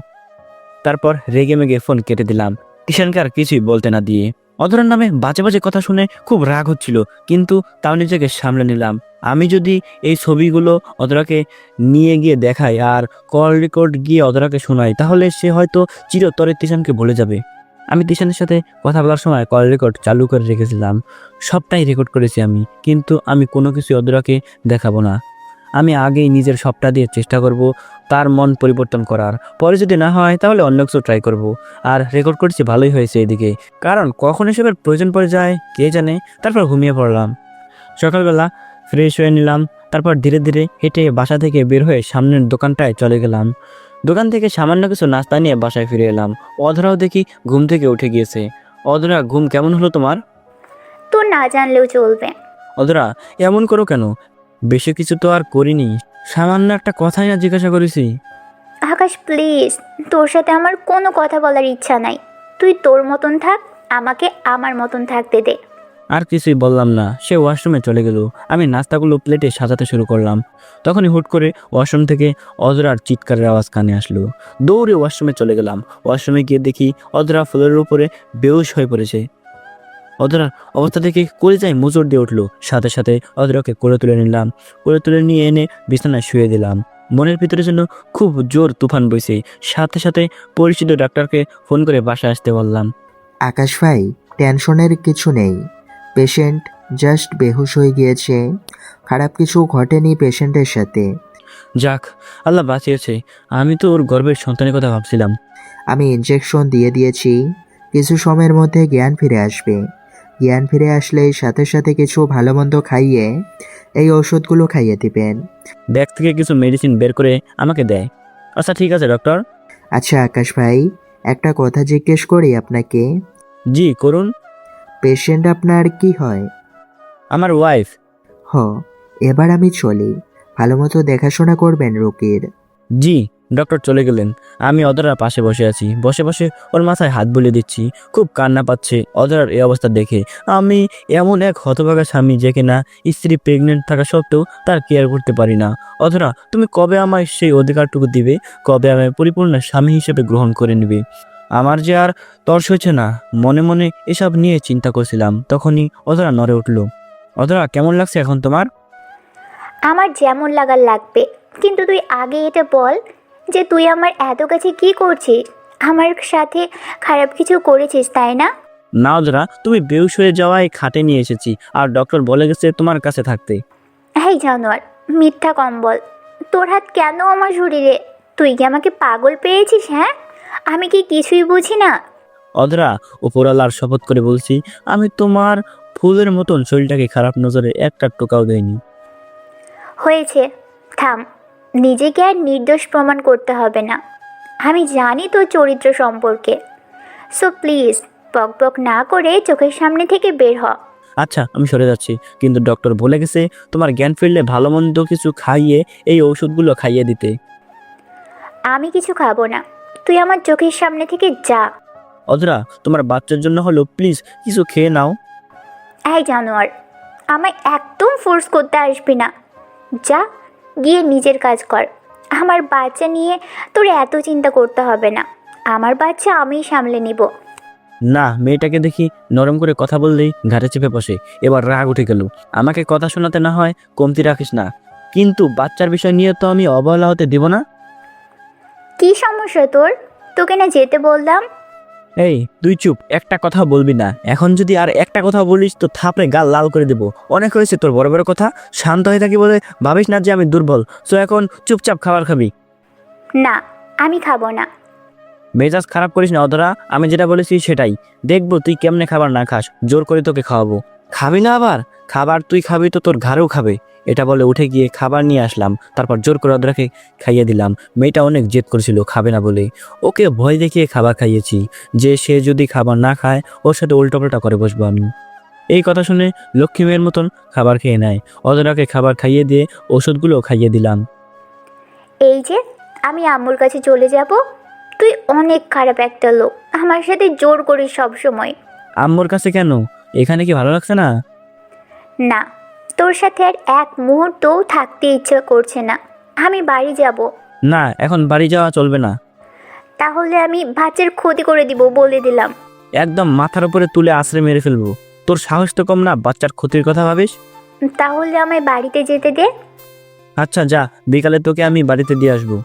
তারপর রেগে মেগে ফোন কেটে দিলাম, ঈশানকে আর কিছুই বলতে না দিয়ে। অধরার নামে বাজে বাজে কথা শুনে খুব রাগ হচ্ছিল, কিন্তু তাও নিজেকে সামলে নিলাম। আমি যদি এই ছবিগুলো অধরাকে নিয়ে গিয়ে দেখাই আর কল রেকর্ড গিয়ে অধরাকে শোনাই, তাহলে সে হয়তো চিরতরে তিশানকে ভুলে যাবে। আমি তিশানের সাথে কথা বলার সময় কল রেকর্ড চালু করে রেখেছিলাম, সবটাই রেকর্ড করেছি আমি, কিন্তু আমি কোনো কিছু অধরাকে দেখাবো না। আমি আগেই নিজের সবটা দিয়ে চেষ্টা করব তার মন পরিবর্তন করার, পরে যদি না হয় তাহলে অন্য কিছু ট্রাই করব। আর রেকর্ড করছি, ভালোই হয়েছে এদিকে, কারণ কখন এসবের প্রয়োজন পড়ে যায় কে জানে। তারপর ঘুমিয়ে পড়লাম। সকালবেলা ফ্রেশ হয়ে নিলাম, তারপর ধীরে ধীরে হেঁটে বাসা থেকে বের হয়ে সামনের দোকানটায় চলে গেলাম। দোকান থেকে সামান্য কিছু নাস্তা নিয়ে বাসায় ফিরে এলাম। অধরাও দেখি ঘুম থেকে উঠে গিয়েছে। অধরা, ঘুম কেমন হলো তোমার? তোর না জানলেও চলবে। অধরা, এমন করো কেন? বেশি কিছু তো আর করিনি, সামান্য একটা কথাই না জিজ্ঞাসা করেছি। আকাশ প্লিজ, তোর সাথে আমার কোনো কথা বলার ইচ্ছা নাই। তুই তোর মতন থাক, আমাকে আমার মতন থাকতে দে। আর কিছুই বললাম না, সে ওয়াশরুমে চলে গেল। আমি নাস্তাগুলো প্লেটে সাজাতে শুরু করলাম। তখনই হুট করে ওয়াশরুম থেকে অধরার চিৎকারের আওয়াজ কানে আসলো। দৌড়ে ওয়াশরুমে চলে গেলাম। ওয়াশরুমে গিয়ে দেখি অধরা ফ্লোরের উপরে বেহুশ হয়ে পড়েছে। অধরার অবস্থা দেখে কলিজায় মোচড় দিয়ে উঠলো। সাথে সাথে অধরাকে কোলে তুলে নিলাম। কোলে তুলে নিয়ে এনে বিছানায় শুয়ে দিলাম। মনের ভিতরে যেন খুব জোর তুফান বইছে। সাথে সাথে পরিচিত ডাক্তারকে ফোন করে বাসায় আসতে বললাম। আকাশ ভাই, টেনশনের কিছু নেই, পেশেন্ট জাস্ট বেহুশ হয়ে গিয়েছে, খারাপ কিছু ঘটেনি পেশেন্টের সাথে। যাক, আল্লাহ বাঁচিয়েছে। আমি তো ওর গর্ভের সন্তানের কথা ভাবছিলাম। আমি ইনজেকশন দিয়ে দিয়েছি, কিছু সময়ের মধ্যে জ্ঞান ফিরে আসবে। জ্ঞান ফিরে আসলে সাথে সাথে কিছু ভালো মন্দ খাইয়ে এই ওষুধগুলো খাইয়ে দিবেন। ব্যাগ থেকে কিছু মেডিসিন বের করে আমাকে দেয়। আচ্ছা ঠিক আছে ডক্টর। আচ্ছা আকাশ ভাই, একটা কথা জিজ্ঞেস করি আপনাকে। জি করুন। পেশেন্ট আপনার কি হয়? আমার ওয়াইফ। হ, এবার আমি চলি, ভালো মতো দেখাশোনা করবেন রোগীর। জি। ডক্টর চলে গেলেন। আমি অধরার পাশে বসে আছি। বসে বসে ওর মাথায় হাত বুলিয়ে দিচ্ছি। খুব কান্না পাচ্ছে অধরার এই অবস্থা দেখে। আমি এমন এক হতভাগা স্বামী যে কিনা স্ত্রী প্রেগনেন্ট থাকা সত্ত্বেও তার কেয়ার করতে পারি না। অধরা, তুমি কবে আমায় সেই অধিকারটুকু দিবে? কবে আমায় পরিপূর্ণ স্বামী হিসেবে গ্রহণ করে নেবে? আমার যে আর তর্স হয়েছে না। মনে মনে এসব নিয়ে চিন্তা করছিলাম, তখনই অধরা নড়ে উঠল। অধরা, কেমন লাগছে এখন তোমার? আমার যেমন লাগার লাগবে, কিন্তু তুই আগে এটা বল যে তুই আমার এত কাছে কি করছিস? আমার সাথে খারাপ কিছু করেছিস তাই না? না অধরা, তুমি বেহুশ হয়ে যাওয়ায় খাটে নিয়ে এসেছি, আর ডক্টর বলে গেছে তোমার কাছে থাকতে। এই জানোয়ার, মিথ্যা কম বল। তোর হাত কেন আমার শরীরে? তুই কি আমাকে পাগল পেয়েছিস? হ্যাঁ, আমি কি কিছুই বুঝি না? অধরা, উপরওয়ালার শপথ করে বলছি, আমি তোমার ফুলের মতন শরীরটাকে খারাপ নজরে একটা টোকাও দেয়নি। হয়েছে, থাম। নিজেকে আর নির্দোষ প্রমাণ করতে হবে না। আমি জানি তোর চরিত্র সম্পর্কে। সো প্লিজ বক বক না করে চোখের সামনে থেকে বের হ। আচ্ছা, আমি সরে যাচ্ছি, কিন্তু ডক্টর বলে গেছে তোমার জ্ঞান ফিরলে ভালো মন্দ কিছু খাইয়ে এই ওষুধগুলো খাইয়ে দিতে। আমি কিছু খাবো না, তুই আমার চোখের সামনে থেকে যা। অধরা, তোমার বাচ্চার জন্য হলো প্লিজ কিছু খেয়ে নাও। এই জানোয়ার, আমায় একদম ফোর্স করতে আসবি না। যা, গিয়ে নিজের কাজ কর। আমার বাচ্চা নিয়ে তোর এত চিন্তা করতে হবে না। আমার বাচ্চা আমিই সামলে নিব। না, মেয়েটাকে দেখি নরম করে কথা বললেই ঘাড়ে চেপে বসে। এবার রাগ উঠে গেল। আমাকে কথা শোনাতে না হয় কমতি রাখিস না, কিন্তু বাচ্চার বিষয় নিয়ে তো আমি অবহেলা হতে দিব না। কি সমস্যা তোর? তোকে না যেতে বললাম। এই তুই চুপ, একটা কথা বলবি না। এখন যদি আর একটা কথা বলিস তো থাপড়ে গাল লাল করে দেবো। অনেক হয়েছে তোর বড় বড় কথা। শান্ত হয়ে থাকি বলে ভাবিস না যে আমি দুর্বল। সো এখন চুপচাপ খাবার খাবি। না, আমি খাবো না। মেজাজ খারাপ করিস না অধরা, আমি যেটা বলেছি সেটাই। দেখবো তুই কেমনে খাবার না খাস, জোর করে তোকে খাওয়াবো। খাবি না আবার? খাবার তুই খাবি তো তোর ঘাড়েও খাবে। এটা বলে উঠে গিয়ে খাবার নিয়ে আসলাম, তারপর জোর করে অধরাকে খাইয়ে দিলাম। মেয়েটা অনেক জেদ করেছিল খাবে না বলে, ওকে ভয় দেখিয়ে খাবার খাইয়েছি, যে সে যদি খাবার না খায় ওর সাথে উল্টোপাল্টা করে বসবো আমি। এই কথা শুনে লক্ষ্মী মেয়ের মতন খাবার খেয়ে নেয়। অধরাকে খাবার খাইয়ে দিয়ে ওষুধগুলো খাইয়ে দিলাম। এই যে আমি আম্মুর কাছে চলে যাব। তুই অনেক খারাপ একটা লোক, আমার সাথে জোর করিস সব সময়। আম্মুর কাছে কেন? এখানে কি ভালো লাগছে না? না, তোর সাথে আর এক মুহূর্তও থাকতে ইচ্ছে করছে না। আমি বাড়ি যাব। না, এখন বাড়ি যাওয়া চলবে না। তাহলে আমি বাচ্চার ক্ষতি করে দিব, বলে দিলাম। একদম মাথার উপরে তুলে আছড়ে মেরে ফেলবো। তোর সাহস তো কম না, বাচ্চার ক্ষতির কথা ভাবিস? তাহলে আমায় বাড়িতে যেতে দে। আচ্ছা যা, বিকালে তোকে আমি বাড়িতে দিয়ে আসবো।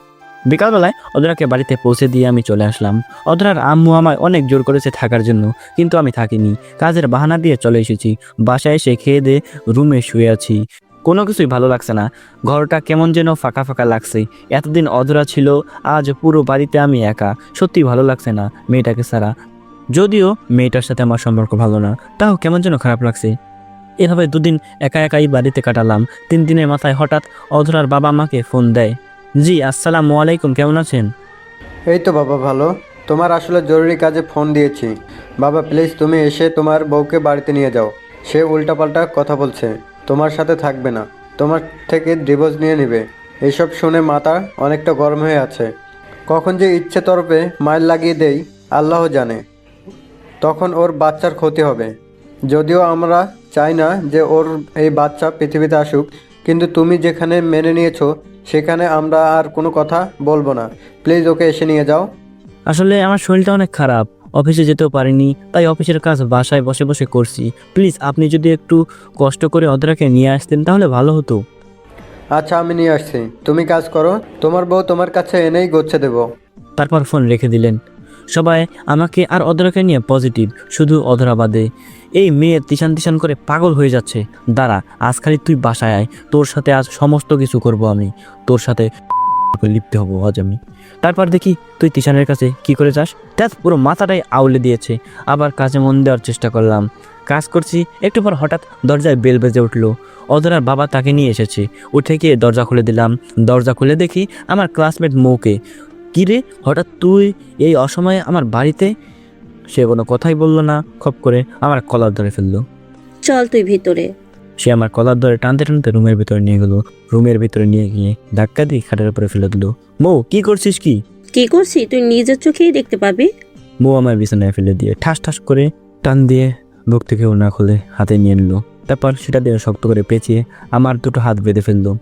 বিকালবেলায় অধরাকে বাড়িতে পৌঁছে দিয়ে আমি চলে আসলাম। অধরার আম্মু আমায় অনেক জোর করেছে থাকার জন্য, কিন্তু আমি থাকিনি। কাজের বাহানা দিয়ে চলে এসেছি। বাসায় এসে খেয়ে দিয়ে রুমে শুয়ে আছি। কোনো কিছুই ভালো লাগছে না। ঘরটা কেমন যেন ফাঁকা ফাঁকা লাগছে। এতদিন অধরা ছিল, আজ পুরো বাড়িতে আমি একা। সত্যি ভালো লাগছে না মেয়েটাকে ছাড়া। যদিও মেয়েটার সাথে আমার সম্পর্ক ভালো না, তাও কেমন যেন খারাপ লাগছে। এভাবে দুদিন একা একাই বাড়িতে কাটালাম। 3 দিনের মাথায় হঠাৎ অধরার বাবা আমাকে ফোন দেয়। জি আসসালামু আলাইকুম, কেমন আছেন? এই তো বাবা ভালো। তোমার আসলে জরুরি কাজে ফোন দিয়েছি। বাবা প্লিজ তুমি এসে তোমার বউকে বাড়িতে নিয়ে যাও। সে উল্টাপাল্টা কথা বলছে, তোমার সাথে থাকবে না, তোমার থেকে ডিভোর্স নিয়ে নেবে। এইসব শুনে মাথা অনেকটা গরম হয়ে আছে। কখন যে ইচ্ছে তরফে মাইল লাগিয়ে দেই আল্লাহ জানে। তখন ওর বাচ্চার ক্ষতি হবে। যদিও আমরা চাই না যে ওর এই বাচ্চা পৃথিবীতে আসুক, কিন্তু তুমি যেখানে মেনে নিয়েছো সেখানে আমরা আর কোনো কথা বলবো না। প্লিজ ওকে এসে নিয়ে যাও। আসলে আমার শরীরটা অনেক খারাপ, অফিসে যেতেও পারিনি, তাই অফিসের কাজ বাসায় বসে বসে করছি। প্লিজ আপনি যদি একটু কষ্ট করে অধরাকে নিয়ে আসতেন তাহলে ভালো হতো। আচ্ছা আমি নিয়ে আসছি, তুমি কাজ করো, তোমার বউ তোমার কাছে এনেই গোচ্ছে দেবো। তারপর ফোন রেখে দিলেন। সবাই আমাকে আর অধরাকে নিয়ে পজিটিভ, শুধু অধরা বাদে। এই মেয়ে তিশান তিশান করে পাগল হয়ে যাচ্ছে। দাঁড়া, আজ খালি তুই বাসায় আয়, তোর সাথে আজ সমস্ত কিছু করব আমি, তোর সাথে লিপ্ত হবো আজ আমি। তারপর দেখি তুই তিশানের কাছে কি করে যাস। দেখ পুরো মাথাটাই আউলে দিয়েছে। আবার কাজে মন দেওয়ার চেষ্টা করলাম, কাজ করছি। একটু পর হঠাৎ দরজায় বেল বেজে উঠলো। অধরার বাবা তাকে নিয়ে এসেছে। উঠে গিয়ে দরজা খুলে দিলাম। দরজা খুলে দেখি আমার ক্লাসমেট মৌকে। কিরে হঠাৎ তুই এই অসময়ে আমার বাড়িতে? সে কোনো কথাই বললো না, খপ করে আমার কলার ধরে ফেললো। চল তুই ভিতরে। সে আমার কলার ধরে টানতে টানতে রুমের ভিতরে নিয়ে গেলো। রুমের ভিতরে নিয়ে গিয়ে ধাক্কা দিয়ে খাটের উপরে ফেলে দিল। মৌ কি করছিস কি? কি করছি তুই নিজের চোখেই দেখতে পাবি। মৌ আমার বিছানায় ফেলে দিয়ে ঠাস ঠাস করে টান দিয়ে বুক থেকে ওড়না খুলে হাতে নিয়ে নিল। তারপর সেটা দিয়ে শক্ত করে পেঁচিয়ে আমার দুটো হাত বেঁধে ফেললো।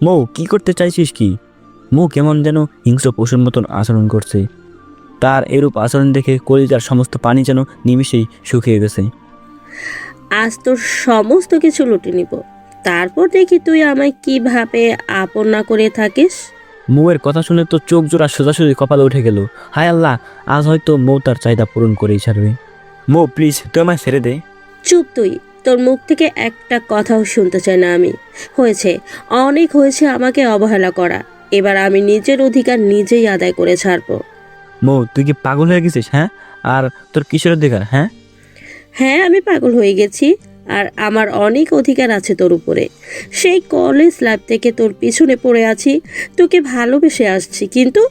মৌ কি করতে চাইছিস কি? মৌ কেমন যেন হিংস্র পশুর মতন আচরণ করছে। তার এরূপ আচরণ দেখে কলিজার সমস্ত পানি যেন নিমিষেই শুকিয়ে গেছে। আজ তোর সমস্ত কিছু লুটে নিব, তারপর দেখি তুই আমায় কিভাবে আপন না করে থাকিস। মৌয়ের কথা শুনে তো চোখ জোড়া সোজাসুজি কপালে উঠে গেল। হায় আল্লাহ, আজ হয়তো মৌ তার চাহিদা পূরণ করেই ছাড়বে। মৌ প্লিজ তুই আমায় ছেড়ে দে। চুপ তুই, তোর মুখ থেকে একটা কথাও শুনতে চাই না আমি। হয়েছে, অনেক হয়েছে আমাকে অবহেলা করা। এবার আমি নিজের অধিকার নিজেই আদায় করে ছাড়বো। মৌ তুই কি পাগল হয়ে গেছিস? হ্যাঁ, আর তোর কিসের অধিকার? হ্যাঁ হ্যাঁ আমি পাগল হয়ে গেছি, আর আমার অনেক অধিকার আছে তোর উপরে। সেই কলেজ লাইফ থেকে তোর পিছনে পড়ে আছি, তোকে ভালোবেসে আসছি, কিন্তু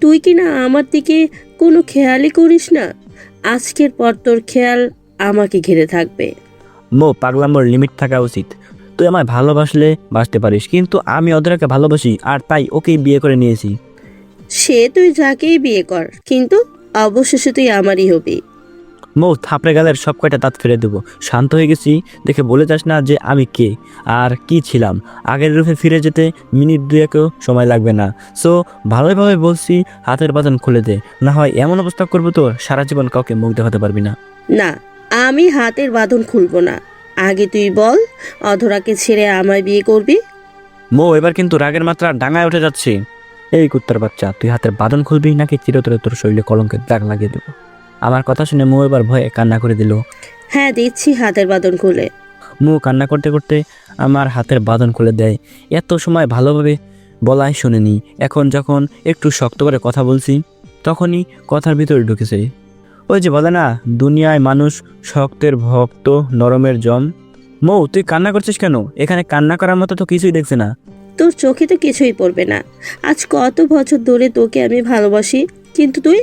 তুই কি না আমার দিকে কোনো খেয়ালই করিস না। আজকের পর তোর খেয়াল আমাকে ঘিরে থাকবে। মৌ পাগলামোর লিমিট থাকা উচিত। তুই আমায় ভালোবাসলে বাসতে পারিস, কিন্তু আমি অধরাকে ভালোবাসি আর তাই ওকেই বিয়ে করে নিয়েছি। সে তুই যাকেই বিয়ে কর, কিন্তু অবশেষে তুই আমারই হবি। মৌ থাপড়ে গালের সব কয়টা দাঁত ফেলে দেবো। শান্ত হয়ে গেছি দেখে বলে যাস না যে আমি কে আর কি ছিলাম। আগের রূপে ফিরে যেতে মিনিট 2-1ও সময় লাগবে না। সো ভালোভাবে বলছি, হাতের বাঁধন খুলে দে, না হয় এমন অবস্থা করবো তো সারা জীবন কাউকে মুখ দেখাতে পারবি না। না, আমি হাতের বাঁধন খুলবো না। আগে তুই বল, অধরাকে ছেড়ে আমায় বিয়ে করবি? মৌ এবার কিন্তু রাগের মাত্রা ডাঙায় উঠে যাচ্ছে। এই কুত্তার বাচ্চা, তুই হাতের বাঁধন খুলবি নাকি চিরতরে তোর শরীরে কলঙ্কের দাগ লাগিয়ে দেবো? আমার কথা শুনে মৌ এবার ভয়ে কান্না করে দিল। হ্যাঁ দিচ্ছি হাতের বাঁধন খুলে। মৌ কান্না করতে করতে আমার হাতের বাঁধন খুলে দেয়। এত সময় ভালোভাবে বলাই শোনেনি। এখন যখন একটু শক্ত করে কথা বলছি তখনই কথার ভিতরে ঢুকেছে। ওই যে বলে না, দুনিয়ায় মানুষ শক্তের ভক্ত, নরমের জম। মৌ, তুই কান্না করছিস কেন? এখানে কান্না করার মতো তো কিছুই দেখছে না। তোর চোখে তো কিছুই পড়বে না। আজ কত বছর ধরে তোকে আমি ভালোবাসি, কিন্তু তুই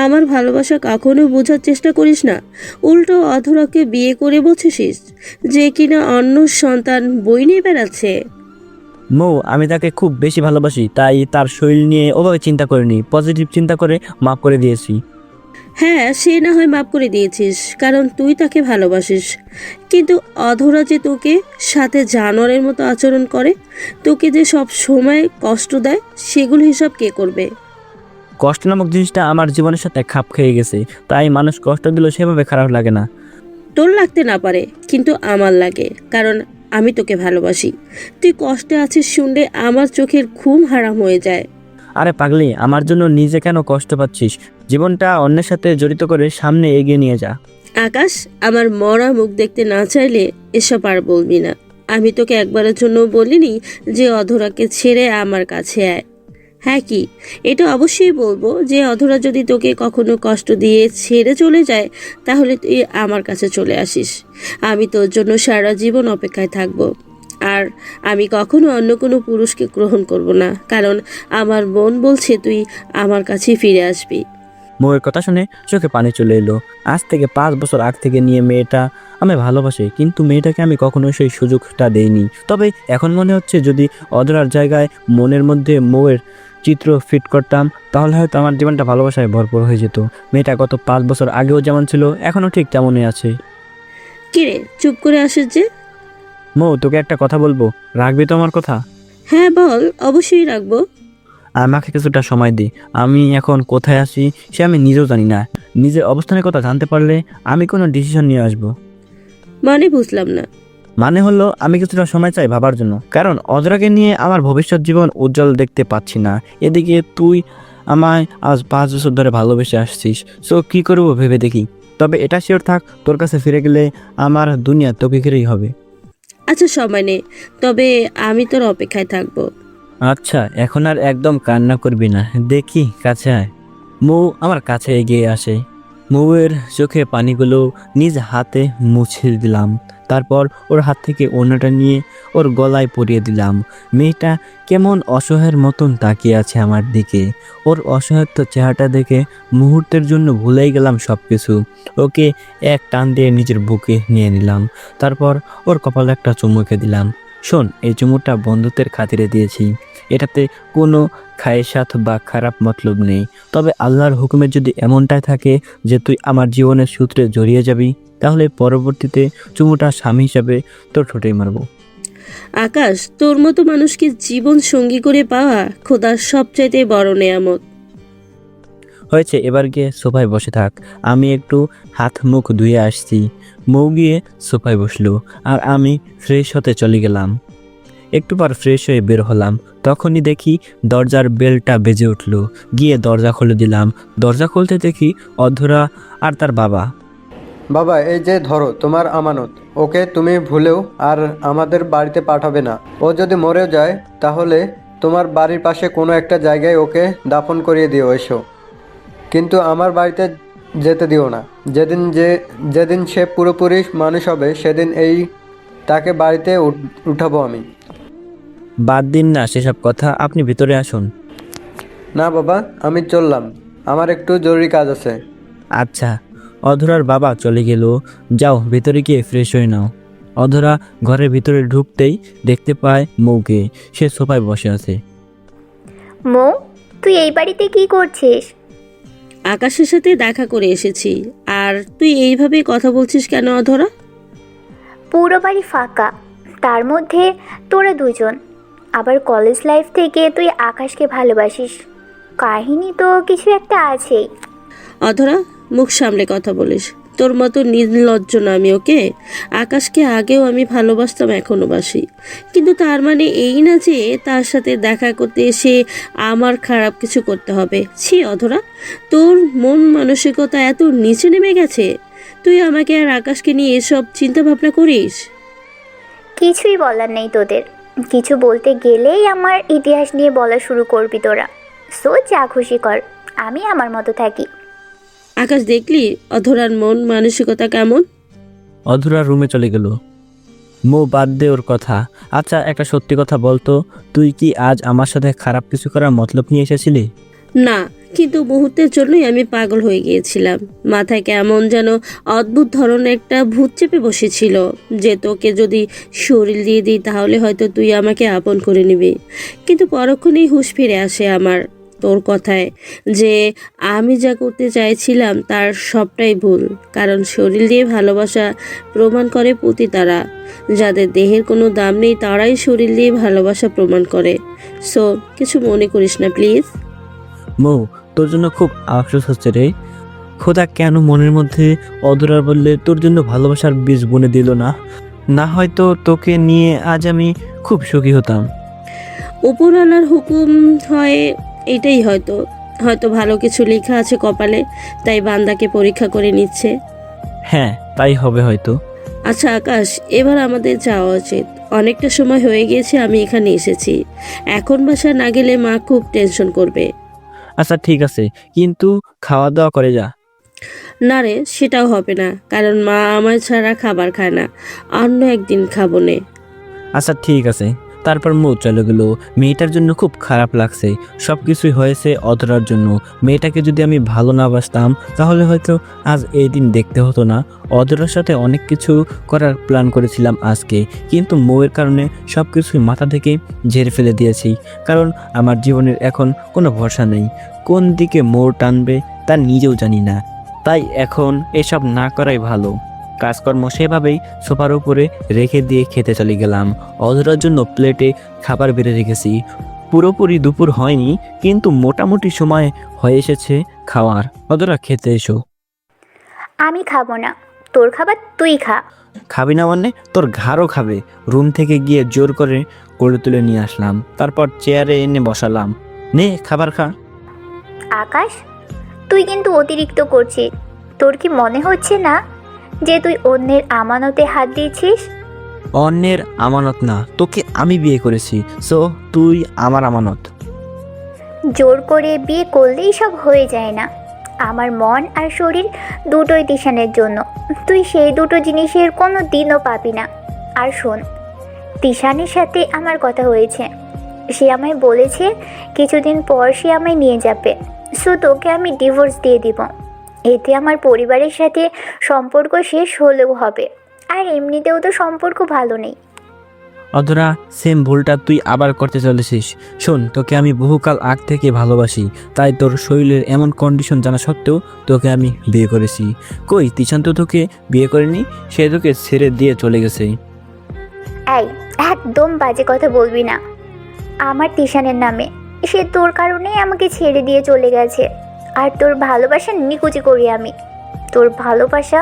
আমার ভালোবাসা কখনো বোঝার চেষ্টা করিস না। উল্টো অধরাকে বিয়ে করে বসেছিস, যে কিনা অন্য সন্তান বই নিয়ে বেড়াচ্ছে। মৌ, আমি তাকে খুব বেশি ভালোবাসি, তাই তার শরীর নিয়ে ওভাবে চিন্তা করিনি, পজিটিভ চিন্তা করে মাফ করে দিয়েছি। হ্যাঁ, সে না হয় মাফ করে দিয়েছিস, কারণ তুই তাকে ভালোবাসিস। কিন্তু অধরা যে তোকে সাথে জানোয়ারের মতো আচরণ করে, তোকে যে সব সময় কষ্ট দেয়, সেগুলো হিসাব কে করবে? কষ্ট নামক জিনিসটা আমার জীবনের সাথে খাপ খেয়ে গেছে, তাই মানুষ কষ্ট দিলেও সেভাবে খারাপ লাগে না। তোর লাগতে না পারে, কিন্তু আমার লাগে, কারণ আমি তোকে ভালোবাসি। তুই কষ্টে আছিস শুনলে আমার চোখের ঘুম হারাম হয়ে যায়। আরে পাগলি, আমার জন্য নিজে কেন কষ্ট পাচ্ছিস? জীবনটা অন্যের সাথে জড়িত করে সামনে এগিয়ে নিয়ে যা। আকাশ, আমার মরা মুখ দেখতে না চাইলে এসব আর বলবি না। আমি তোকে একবারের জন্য বলিনি যে অধরাকে ছেড়ে আমার কাছে আয়। হ্যাঁ, কি এটা অবশ্যই বলবো যে অধরা যদি তোকে কখনো কষ্ট দিয়ে ছেড়ে চলে যায়, তাহলে তুই আমার কাছে চলে আসিস। আমি তোর জন্য সারা জীবন অপেক্ষায় থাকবো। আর আমি কখনো অন্য কোনো পুরুষকে গ্রহণ করব না, কারণ আমার মন বলছে তুই আমার কাছেই ফিরে আসবি। মৌয়ের কথা শুনে চোখে পানি চলে এলো। আজ থেকে 5 বছর আগ থেকে নিয়ে মেয়েটা আমি ভালোবাসি, কিন্তু মেয়েটাকে আমি কখনো সেই সুযোগটা দেইনি। তবে এখন মনে হচ্ছে যদি অধরার জায়গায় মনের মধ্যে মৌয়ের চিত্র ফিট করতাম, তাহলে হয়তো আমার জীবনটা ভালোবাসায় ভরপুর হয়ে যেত। মেয়েটা গত 5 বছর আগেও যেমন ছিল, এখনও ঠিক তেমনই আছে। কিরে, চুপ করে আসিস যে? মৌ, তোকে একটা কথা বলবো, রাখবি তো আমার কথা? হ্যাঁ বল, অবশ্যই রাখবো। আমাকে কিছুটা সময় দে। আমি এখন কোথায় আছি সে আমি নিজেও জানি না। নিজের অবস্থানের কথা জানতে পারলে আমি কোনো ডিসিশন নিয়ে আসবো। মানে বুঝলাম না। মানে হলো, আমি কিছুটা সময় চাই ভাবার জন্য, কারণ অজরাকে নিয়ে আমার ভবিষ্যৎ জীবন উজ্জ্বল দেখতে পাচ্ছি না। এদিকে তুই আমায় আজ 5 বছর ধরে ভালোবেসে আসছিস, সো কী করবো ভেবে দেখি। তবে এটা শিওর থাক, তোর কাছে ফিরে গেলে আমার দুনিয়া তোকে ঘিরেই হবে। আচ্ছা, সময় নে, তবে আমি তোর অপেক্ষায় থাকবো। আচ্ছা, এখন আর একদম কান্না করবি না, দেখি কাছে আয়। মৌ আমার কাছে এগিয়ে আসে। মৌয়ের চোখে পানিগুলো নিজ হাতে মুছে দিলাম। তারপর ওর হাত থেকে ওড়নাটা নিয়ে ওর গলায় পরিয়ে দিলাম। মেয়েটা কেমন অসহায়ের মতন তাকিয়ে আছে আমার দিকে। ওর অসহায়ত্ব চেহারাটা দেখে মুহূর্তের জন্য ভুলেই গেলাম সব কিছু। ওকে এক টান দিয়ে নিজের বুকে নিয়ে নিলাম। তারপর ওর কপালে একটা চুমুকে দিলাম। শোন, এই চুমুটা বন্ধুত্বের খাতিরে দিয়েছি, এটাতে কোনো খায়েসাত বা খারাপ মতলব নেই। তবে আল্লাহর হুকুমে যদি এমনটাই থাকে যে তুই আমার জীবনের সূত্রে জড়িয়ে যাবি, তাহলে পরবর্তীতে চুমুটা স্বামী হিসাবে তোর ঠোঁটেই মারবো। আকাশ, তোর মতো মানুষকে জীবন সঙ্গী করে পাওয়া খোদার সবচাইতে বড় নেয়ামত। হয়েছে, এবার গিয়ে সোফায় বসে থাক, আমি একটু হাত মুখ ধুয়ে আসছি। মৌ গিয়ে সোফায় বসলো আর আমি ফ্রেশ হতে চলে গেলাম। একটু পর ফ্রেশ হয়ে বের হলাম, তখনই দেখি দরজার বেলটা বেজে উঠলো। গিয়ে দরজা খুলে দিলাম। দরজা খুলতে দেখি অধরা আর তার বাবা। বাবা, এই যে ধরো তোমার আমানত। ওকে তুমি ভুলেও আর আমাদের বাড়িতে পাঠাবে না। ও যদি মরেও যায় তাহলে তোমার বাড়ির পাশে কোনো একটা জায়গায় ওকে দাফন করিয়ে দিও এসো, কিন্তু আমার বাড়িতে যেতে দিও না। যেদিন সে পুরোপুরি মানুষ হবে সেদিন তাকে বাড়িতে উঠাবো আমি। বাদ দিন না সেসব কথা, আপনি ভিতরে আসুন। না বাবা, আমি চললাম, আমার একটু জরুরি কাজ আছে। আচ্ছা। অধরার বাবা চলে গেল। যাও, ভিতরে গিয়ে ফ্রেশ হয়ে নাও। অধরা ঘরের ভিতরে ঢুকতেই দেখতে পায় মৌকে। সে সোফায় বসে আছে। মৌ, তুই এই বাড়িতে কি করছিস? আকাশের সাথে দেখা করে এসেছি। আর তুই এইভাবে কথা বলছিস কেন অধরা? পুরো বাড়ি ফাঁকা, তার মধ্যে তোরা দুজন। আবার কলেজ লাইফ থেকে তুই আকাশকে ভালোবাসিস, কাহিনী তো কিছু একটা আছেই। অধরা, মুখ সামলে কথা বলিস। তোর মতো নির্লজ্জ না আমি, ওকে? আকাশকে আগেও আমি ভালোবাসতাম, এখনও বাসি, কিন্তু তার মানে এই না যে তার সাথে দেখা করতে এসে আমার খারাপ কিছু করতে হবে। ছি অধরা, তোর মন মানসিকতা এত নিচে নেমে গেছে, তুই আমাকে আর আকাশকে নিয়ে এসব চিন্তা ভাবনা করিস? কিছুই বলার নেই তোদের, কিছু বলতে গেলেই আমার ইতিহাস নিয়ে বলা শুরু করবি তোরা। সো যা খুশি কর, আমি আমার মতো থাকি। আকাশ, দেখলি অধরার মন মানসিকতা কেমন? অধরা রুমে চলে গেল। মো বাদ দে ওর কথা। আচ্ছা, একটা সত্যি কথা বলতো, তুই কি আজ আমার সাথে খারাপ কিছু করার মতলব নিয়ে এসেছিলি? না, কিন্তু মুহূর্তের জন্যই আমি পাগল হয়ে গিয়েছিলাম। মাথায় কেমন যেন অদ্ভুত ধরনের একটা ভূত চেপে বসেছিল, যে তোকে যদি শরীর দিয়ে দিই তাহলে হয়তো তুই আমাকে আপন করে নিবি। কিন্তু পরক্ষণেই হুঁশ ফিরে আসে আমার তোর কথায়, যে আমি যা করতে চাইছিলাম তার সবটাই ভুল। কারণ শরীর দিয়ে ভালোবাসা প্রমাণ করে পতিতারা। যাদের দেহের কোনো দাম নেই তারাই শরীর দিয়ে ভালোবাসা প্রমাণ করে। সো কিছু মনে করিস না প্লিজ। মো, তোর জন্য খুব আফসোস হচ্ছে রে। খোদা কেন মনের মধ্যে অধরার বললে তোর জন্য ভালোবাসার বীজ বুনে দিল না? না হয়তো তোকে নিয়ে আজ আমি খুব সুখী হতাম। উপরওয়ালার হুকুম হয় এটাই, হয়তো হয়তো ভালো কিছু লেখা আছে কপালে, তাই বান্দাকে পরীক্ষা করে নিচ্ছে। হ্যাঁ, তাই হবে হয়তো। আচ্ছা আকাশ, এবার আমাদের যাওয়া উচিত। অনেকটা সময় হয়ে গিয়েছে আমি এখানে এসেছি। এখন বাসা না গেলে মা খুব টেনশন করবে। আচ্ছা ঠিক আছে, কিন্তু খাওয়া দাওয়া করে যা। না রে, সেটাও হবে না, কারণ মা আমার ছাড়া খাবার খায় না। অন্য একদিন খাবো নে। আচ্ছা ঠিক আছে। তারপর মো চলে গেল। মেয়েটার জন্য খুব খারাপ লাগছে। সব কিছুই হয়েছে অধরার জন্য। মেয়েটাকে যদি আমি ভালো না বাসতাম তাহলে হয়তো আজ এই দিন দেখতে হতো না। অধরার সাথে অনেক কিছু করার প্ল্যান করেছিলাম আজকে, কিন্তু মৌয়ের কারণে সব কিছুই মাথা থেকে ঝেড়ে ফেলে দিয়েছি। কারণ আমার জীবনের এখন কোনো ভরসা নেই। কোন দিকে মোড় টানবে তা নিজেও জানি না। তাই এখন এসব না করাই ভালো। কাজকর্ম সেভাবেই সোফার উপরে রেখে দিয়ে খেতে চলে গেলাম। অধরার জন্য প্লেটে খাবার বেড়ে রেখেছি। পুরোপুরি দুপুর হয়নি, কিন্তু মোটামুটি সময় হয়ে এসেছে খাওয়ার। অধরা, খেতে এসো। আমি খাবো না, তোর খাবার তুই খা। খাবি না মানে? তোর ঘাড়ও খাবে। রুম থেকে গিয়ে জোর করে কোলে তুলে নিয়ে আসলাম, তারপর চেয়ারে এনে বসালাম। নে খাবার খা। আকাশ, তুই কিন্তু অতিরিক্ত করছিস। তোর কি মনে হচ্ছে না যে তুই অন্যের আমানতে হাত দিয়েছিস? অন্যের আমানত না, তোকে আমি বিয়ে করেছি, সো তুই আমার আমানত। জোর করে বিয়ে করলেই সব হয়ে যায় না। আমার মন আর শরীর দুটোই তিশানের জন্য। তুই সেই দুটো জিনিসের কোনো দিনও পাবি না। আর শোন, তিশানের সাথে আমার কথা হয়েছে। সে আমায় বলেছে কিছুদিন পর সে আমায় নিয়ে যাবে। সো তোকে আমি ডিভোর্স দিয়ে দিব। এতে আমার পরিবারের সাথে সম্পর্ক শেষ হলেও হবে, আর এমনিতেও তো সম্পর্ক ভালো নেই। অধরা, সেম ভুলটা তুই আবার করতে চলেছিস। শোন, তোকে আমি বহুকাল আগ থেকে ভালোবাসি, তাই তোর শরীরের এমন কন্ডিশন জানা সত্ত্বেও তোকে আমি বিয়ে করেছি। কই তিশান তো তোকে বিয়ে করেনি, সে তোকে ছেড়ে দিয়ে চলে গেছে। এই, একদম বাজে কথা বলবি না আমার তিশানের নামে। সে তোর কারণেই আমাকে ছেড়ে দিয়ে চলে গেছে। আর তোর ভালোবাসা নিকুচি করি আমি। তোর ভালোবাসা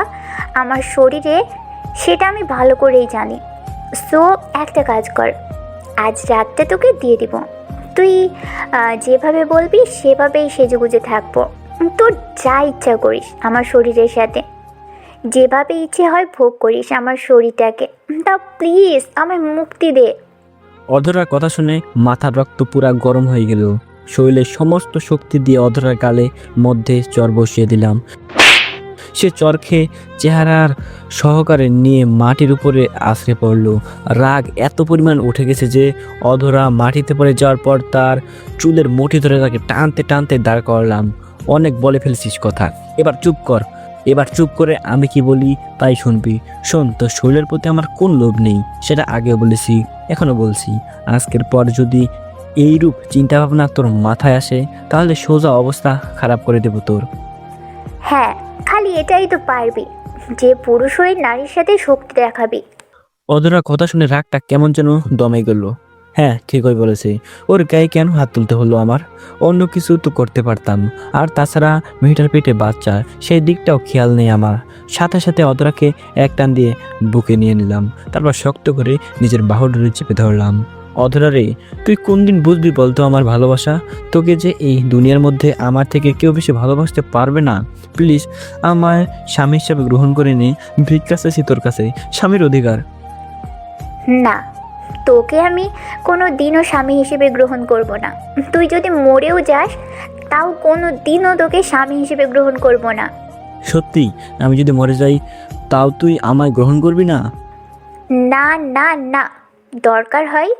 আমার শরীরে, সেটা আমি ভালো করেই জানি। সো একটা কাজ কর, আজ রাতটা তোকে দিয়ে দিব। তুই যেভাবে বলবি সেভাবেই সেজেগুজে থাকবো। তোর যা ইচ্ছা করিস আমার শরীরের সাথে, যেভাবে ইচ্ছে হয় ভোগ করিস আমার শরীরটাকে। তা প্লিজ আমায় মুক্তি দে। অধরার কথা শুনে মাথার রক্ত পুরা গরম হয়ে গেল। শরীরের সমস্ত শক্তি দিয়ে অধরার গালে মধ্যে চর বসিয়ে দিলাম। সে চর খেয়ে চেহারার সহকারে নিয়ে মাটির উপরে আছড়ে পড়ল। রাগ এত পরিমাণ উঠে গেছে যে অধরা মাটিতে পড়ে যাওয়ার পর তার চুলের মুঠি ধরে তাকে টানতে টানতে দাঁড় করালাম। অনেক বলে ফেলছিস কথা, এবার চুপ কর। এবার চুপ করে আমি কি বলি তাই শুনবি। শোন, তোর শরীরের প্রতি আমার কোন লোভ নেই, সেটা আগেও বলেছি, এখনো বলছি। আজকের পর যদি এইরূপ চিন্তাভাবনা তোর মাথায় আসে তাহলে সোজা অবস্থা খারাপ করে দেব তোর। হ্যাঁ, খালি এটাই তো পারবি, যে পুরুষ হয়ে নারীর সাথে শক্তি দেখাবি। অধরা কথা শুনে রাগটা কেমন যেন দমে গেল। হ্যাঁ, ঠিকই বলেছে। ওর গায়ে কেন হাত তুলতে হলো আমার? অন্য কিছু তো করতে পারতাম। আর তাছাড়া মেয়েটার পেটে বাচ্চা, সেই দিকটাও খেয়াল নেই আমার। সাথে সাথে অধরাকে এক টান দিয়ে বুকে নিয়ে নিলাম, তারপর শক্ত করে নিজের বাহু ধরে চেপে ধরলাম। অধরা রে, তুই কোন দিন বুঝবি বলতো আমার ভালোবাসা? তোকে যে এই দুনিয়ার মধ্যে আমার থেকে কেউ বেশি ভালোবাসতে পারবে না। প্লিজ আমায় স্বামী হিসাবে গ্রহণ করে নে। ভিক্ষা চাইছি তোর কাছে, স্বামীর অধিকার। না, তোকে আমি কোনো দিনও স্বামী হিসেবে গ্রহণ করব না। তুই যদি মরেও যাস তাও কোনো দিনও তোকে স্বামী হিসেবে গ্রহণ করব না। সত্যি আমি যদি মরে যাই তাও তুই আমায় গ্রহণ করবি না? না না না, দরকার হয়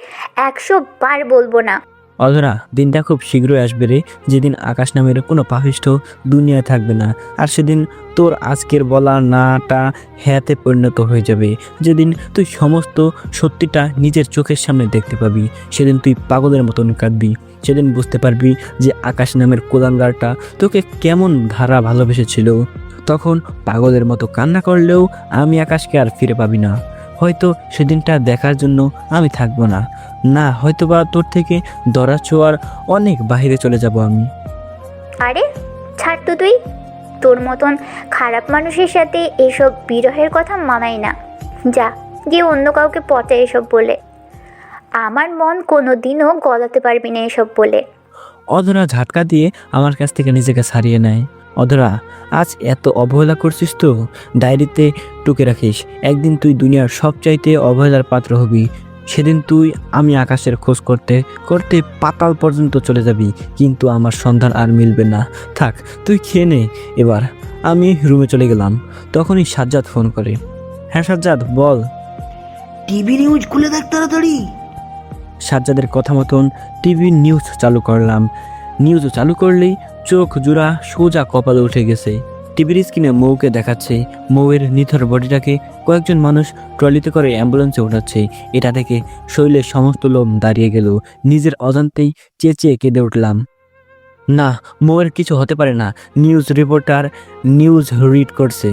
100 বার বলবো না। অধরা, দিনটা খুব শীঘ্রই আসবে রে, যেদিন আকাশ নামের কোনো পাপিষ্ঠ দুনিয়ায় থাকবে না। আর সেদিন তোর আজকের বলা নাটা হ্যাঁতে পরিণত হয়ে যাবে। যেদিন তুই সমস্ত সত্যিটা নিজের চোখের সামনে দেখতে পাবি, সেদিন তুই পাগলের মতন কাঁদবি। সেদিন বুঝতে পারবি যে আকাশ নামের কোলাঙ্গারটা তোকে কেমন ধারা ভালোবেসেছিল। তখন পাগলের মতো কান্না করলেও আমি আকাশকে আর ফিরে পাবি না। হয়তো সেদিনটা দেখার জন্য আমি থাকবো না, না হয়তোবা তোর থেকে দরা ছোঁয়ার অনেক বাইরে চলে যাব আমি। আরে ছাড় তো তুই, তোর মতন খারাপ মানুষের সাথে এসব বিরহের কথা মানাই না। যা গিয়ে অন্য কাউকে পচা এসব বলে। আমার মন কোনো দিনও গলাতে পারবি না এসব বলে। অধরা ঝাটকা দিয়ে আমার কাছ থেকে নিজেকে ছাড়িয়ে নেয়। অধরা, আজ এত অবহেলা করছিস তো ডায়েরিতে টুকে রাখিস। একদিন তুই দুনিয়ার সবচাইতে অবহেলার পাত্র হবি। সেদিন তুই আমি আকাশের খোঁজ করতে করতে পাতাল পর্যন্ত চলে যাবি, কিন্তু আমার সন্ধান আর মিলবে না। থাক, তুই খেয়ে নে এবার। আমি রুমে চলে গেলাম। তখনই সাজ্জাদ ফোন করে। হ্যাঁ সাজ্জাদ, বল। টিভি নিউজ খুলে দেখ তাড়াতাড়ি। সাজ্জাদের কথা মতন টিভি নিউজ চালু করলাম। নিউজ চালু করলেই চোখ জোড়া সোজা কপালে উঠে গেছে। টিভির স্ক্রিনে মৌকে দেখাচ্ছে মৌয়ের নিথর বডিটাকে কয়েকজন মানুষ ট্রলিতে করে অ্যাম্বুলেন্সে উঠাচ্ছে। এটা দেখে শরীরের সমস্ত লোম দাঁড়িয়ে গেল। নিজের অজান্তেই চেঁচিয়ে কেঁদে উঠলাম। না, মৌয়ের কিছু হতে পারে না। নিউজ রিপোর্টার নিউজ রিড করছে।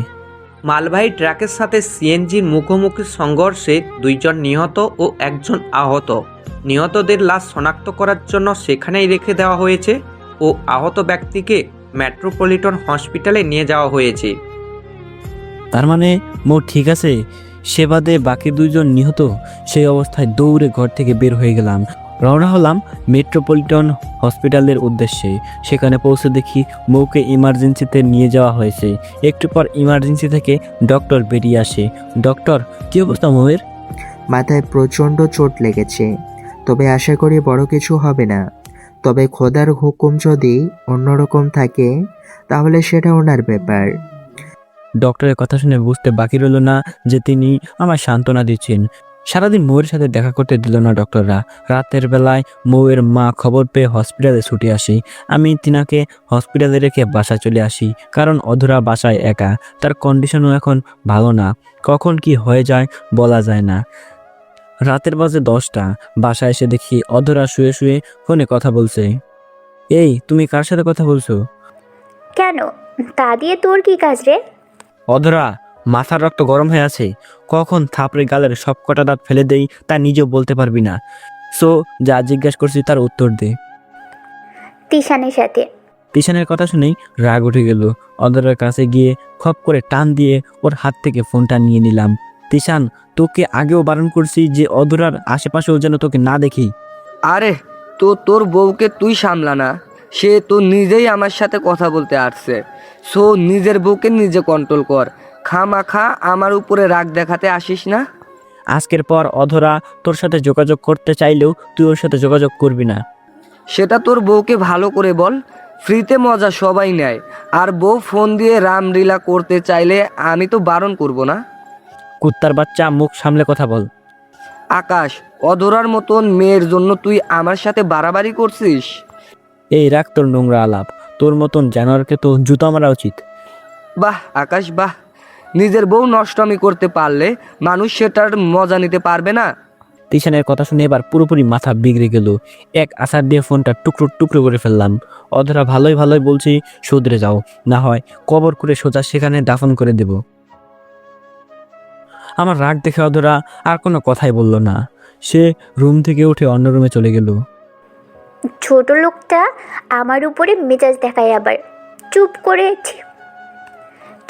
মালবাহী ট্রাকের সাথে সিএনজির মুখোমুখি সংঘর্ষে 2 জন নিহত ও 1 জন আহত। নিহতদের লাশ শনাক্ত করার জন্য সেখানেই রেখে দেওয়া হয়েছে ও আহত ব্যক্তিকে মেট্রোপলিটন হসপিটালে নিয়ে যাওয়া হয়েছে। তার মানে মৌ ঠিক আছে? সে বাদে বাকি 2 জন নিহত। সেই অবস্থায় দৌড়ে ঘর থেকে বের হয়ে গেলাম। রওনা হলাম মেট্রোপলিটন হসপিটালের উদ্দেশ্যে। সেখানে পৌঁছে দেখি মৌকে ইমার্জেন্সিতে নিয়ে যাওয়া হয়েছে। একটু পর ইমার্জেন্সি থেকে ডক্টর বেরিয়ে আসে। ডক্টর, কী অবস্থা মৌয়ের? মাথায় প্রচণ্ড চোট লেগেছে, তবে আশা করি বড় কিছু হবে না। তবে খোদার হুকুম যদি অন্যরকম থাকে তাহলে সেটা ওনার ব্যাপার। ডক্টরের কথা শুনে বুঝতে বাকি রইল না যে তিনি আমার সান্ত্বনা দিচ্ছেন। সারাদিন মৌয়ের সাথে দেখা করতে দিল না ডক্টররা। রাতের বেলায় মৌয়ের মা খবর পেয়ে হসপিটালে ছুটে আসি। আমি তিনাকে হসপিটালে রেখে বাসায় চলে আসি, কারণ অধরা বাসায় একা। তার কন্ডিশনও এখন ভালো না, কখন কি হয়ে যায় বলা যায় না। রাতের বাজে 10টা। বাসায় এসে দেখি অধরা শুয়ে শুয়ে ফোনে কথা বলছে। এই, তুমি কার সাথে কথা বলছো? কেন, তা দিয়ে তোর কি কাজ রে? অধরা, মাথার রক্ত গরম হয়ে আছে। কখন থাপড়ে গালের সব কটা দাঁত ফেলে দেই তা নিজেও বলতে পারবি না। সো যা জিজ্ঞাসা করছি তার উত্তর দে। তিশানের সাথে। তিশানের কথা শুনেই রাগ উঠে গেল। অধরার কাছে গিয়ে খপ করে টান দিয়ে ওর হাত থেকে ফোনটা নিয়ে নিলাম। তিশান, তোকে আগেও বারণ করছি যে অধরার আশেপাশেও যেন তোকে না দেখি। আরে তো তোর বউকে তুই সামলা না, সে তো নিজেই আমার সাথে কথা বলতে আসছে। সো নিজের বউকে নিজে কন্ট্রোল কর, খামাখা আমার উপরে রাগ দেখাতে আসিস না। আজকের পর অধরা তোর সাথে যোগাযোগ করতে চাইলেও তুই ওর সাথে যোগাযোগ করবি না। সেটা তোর বউকে ভালো করে বল। ফ্রিতে মজা সবাই নেয়, আর বউ ফোন দিয়ে রামলীলা করতে চাইলে আমি তো বারণ করব না। কুত্তার বাচ্চা, মুখ সামলে কথা বল। আকাশ, অধরার মতন মেয়ের জন্য তুই আমার সাথে বাড়াবাড়ি করছিস? এই রাখ তোর নোংরা আলাপ। তোর মতন জানোয়ারকে তো জুতা মারা উচিত। বাহ আকাশ বাহ, নিজের বউ নষ্টমি করতে পারলে মানুষ সেটার মজা নিতে পারবে না। তিশানের কথা শুনে এবার পুরোপুরি মাথা বিগড়ে গেল। এক আছাড় দিয়ে ফোনটা টুকরো টুকরো করে ফেললাম। অধরা ভালোই ভালোই বলছি শুধরে যাও, না হয় কবর করে সোজা সেখানে দাফন করে দেব। আমার রাগ দেখে অধরা আর কোনো কথাই বলল না। সে রুম থেকে উঠে অন্য রুমে চলে গেল। ছোট লোকটা আমার উপরে মেজাজ দেখায় আবার। চুপ করে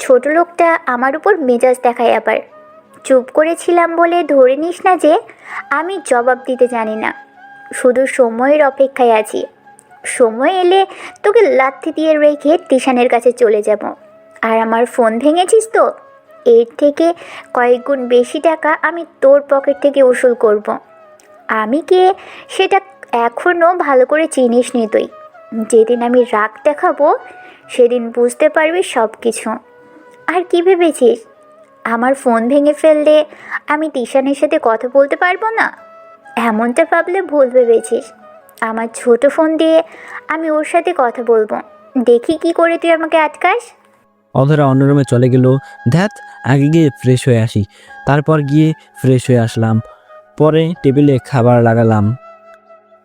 ছোট লোকটা আমার উপর মেজাজ দেখায় আবার। চুপ করেছিলাম বলে ধরে নিস না যে আমি জবাব দিতে জানি না। শুধু সময়ের অপেক্ষায় আছি। সময় এলে তোকে লাথি দিয়ে রেখে তিশানের কাছে চলে যাব। আর আমার ফোন ভেঙেছিস তো, এর থেকে কয়েক গুণ বেশি টাকা আমি তোর পকেট থেকে উসুল করব। আমি কে সেটা এখনও ভালো করে চিনিস নি তুই। যেদিন আমি রাগ দেখাবো সেদিন বুঝতে পারবি সব কিছু। আর কি ভেবেছিস আমার ফোন ভেঙে ফেললে আমি তিশানের সাথে কথা বলতে পারবো না? এমনটা ভাবলে ভুল ভেবেছিস। আমার ছোট ফোন দিয়ে আমি ওর সাথে কথা বলবো, দেখি কি করে তুই আমাকে আটকাস। অধরা অন্য রুমে চলে গেল। ধ্যাত, আগে গিয়ে ফ্রেশ হয়ে আসি। তারপর গিয়ে ফ্রেশ হয়ে আসলাম। পরে টেবিলে খাবার লাগালাম।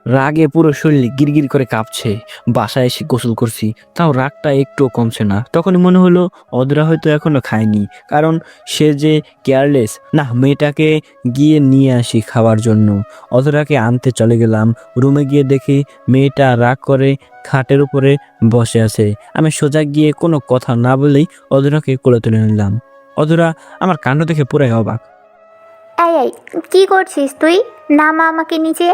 রাগে পুরো শরীর গিরগির করে কাঁপছে। বাসায় এসে গোসল করছি, তাও রাগটা একটু কমছে না। তখনই মনে হলো অধরা হয়তো এখনো খায়নি, কারণ সে যে কেয়ারলেস। না, মেয়েটাকে গিয়ে নিয়ে আসি খাওয়ার জন্য। অধরাকে আনতে চলে গেলাম। রুমে গিয়ে দেখি মেয়েটা রাগ করে খাটের উপরে বসে আছে। আমি সোজা গিয়ে কোনো কথা না বলেই অধরাকে কোলে তুলে নিলাম। অধরা আমার কাণ্ড দেখে পুরাই অবাক। এই এই কি করছিস তুই? নামা আমাকে নিচে।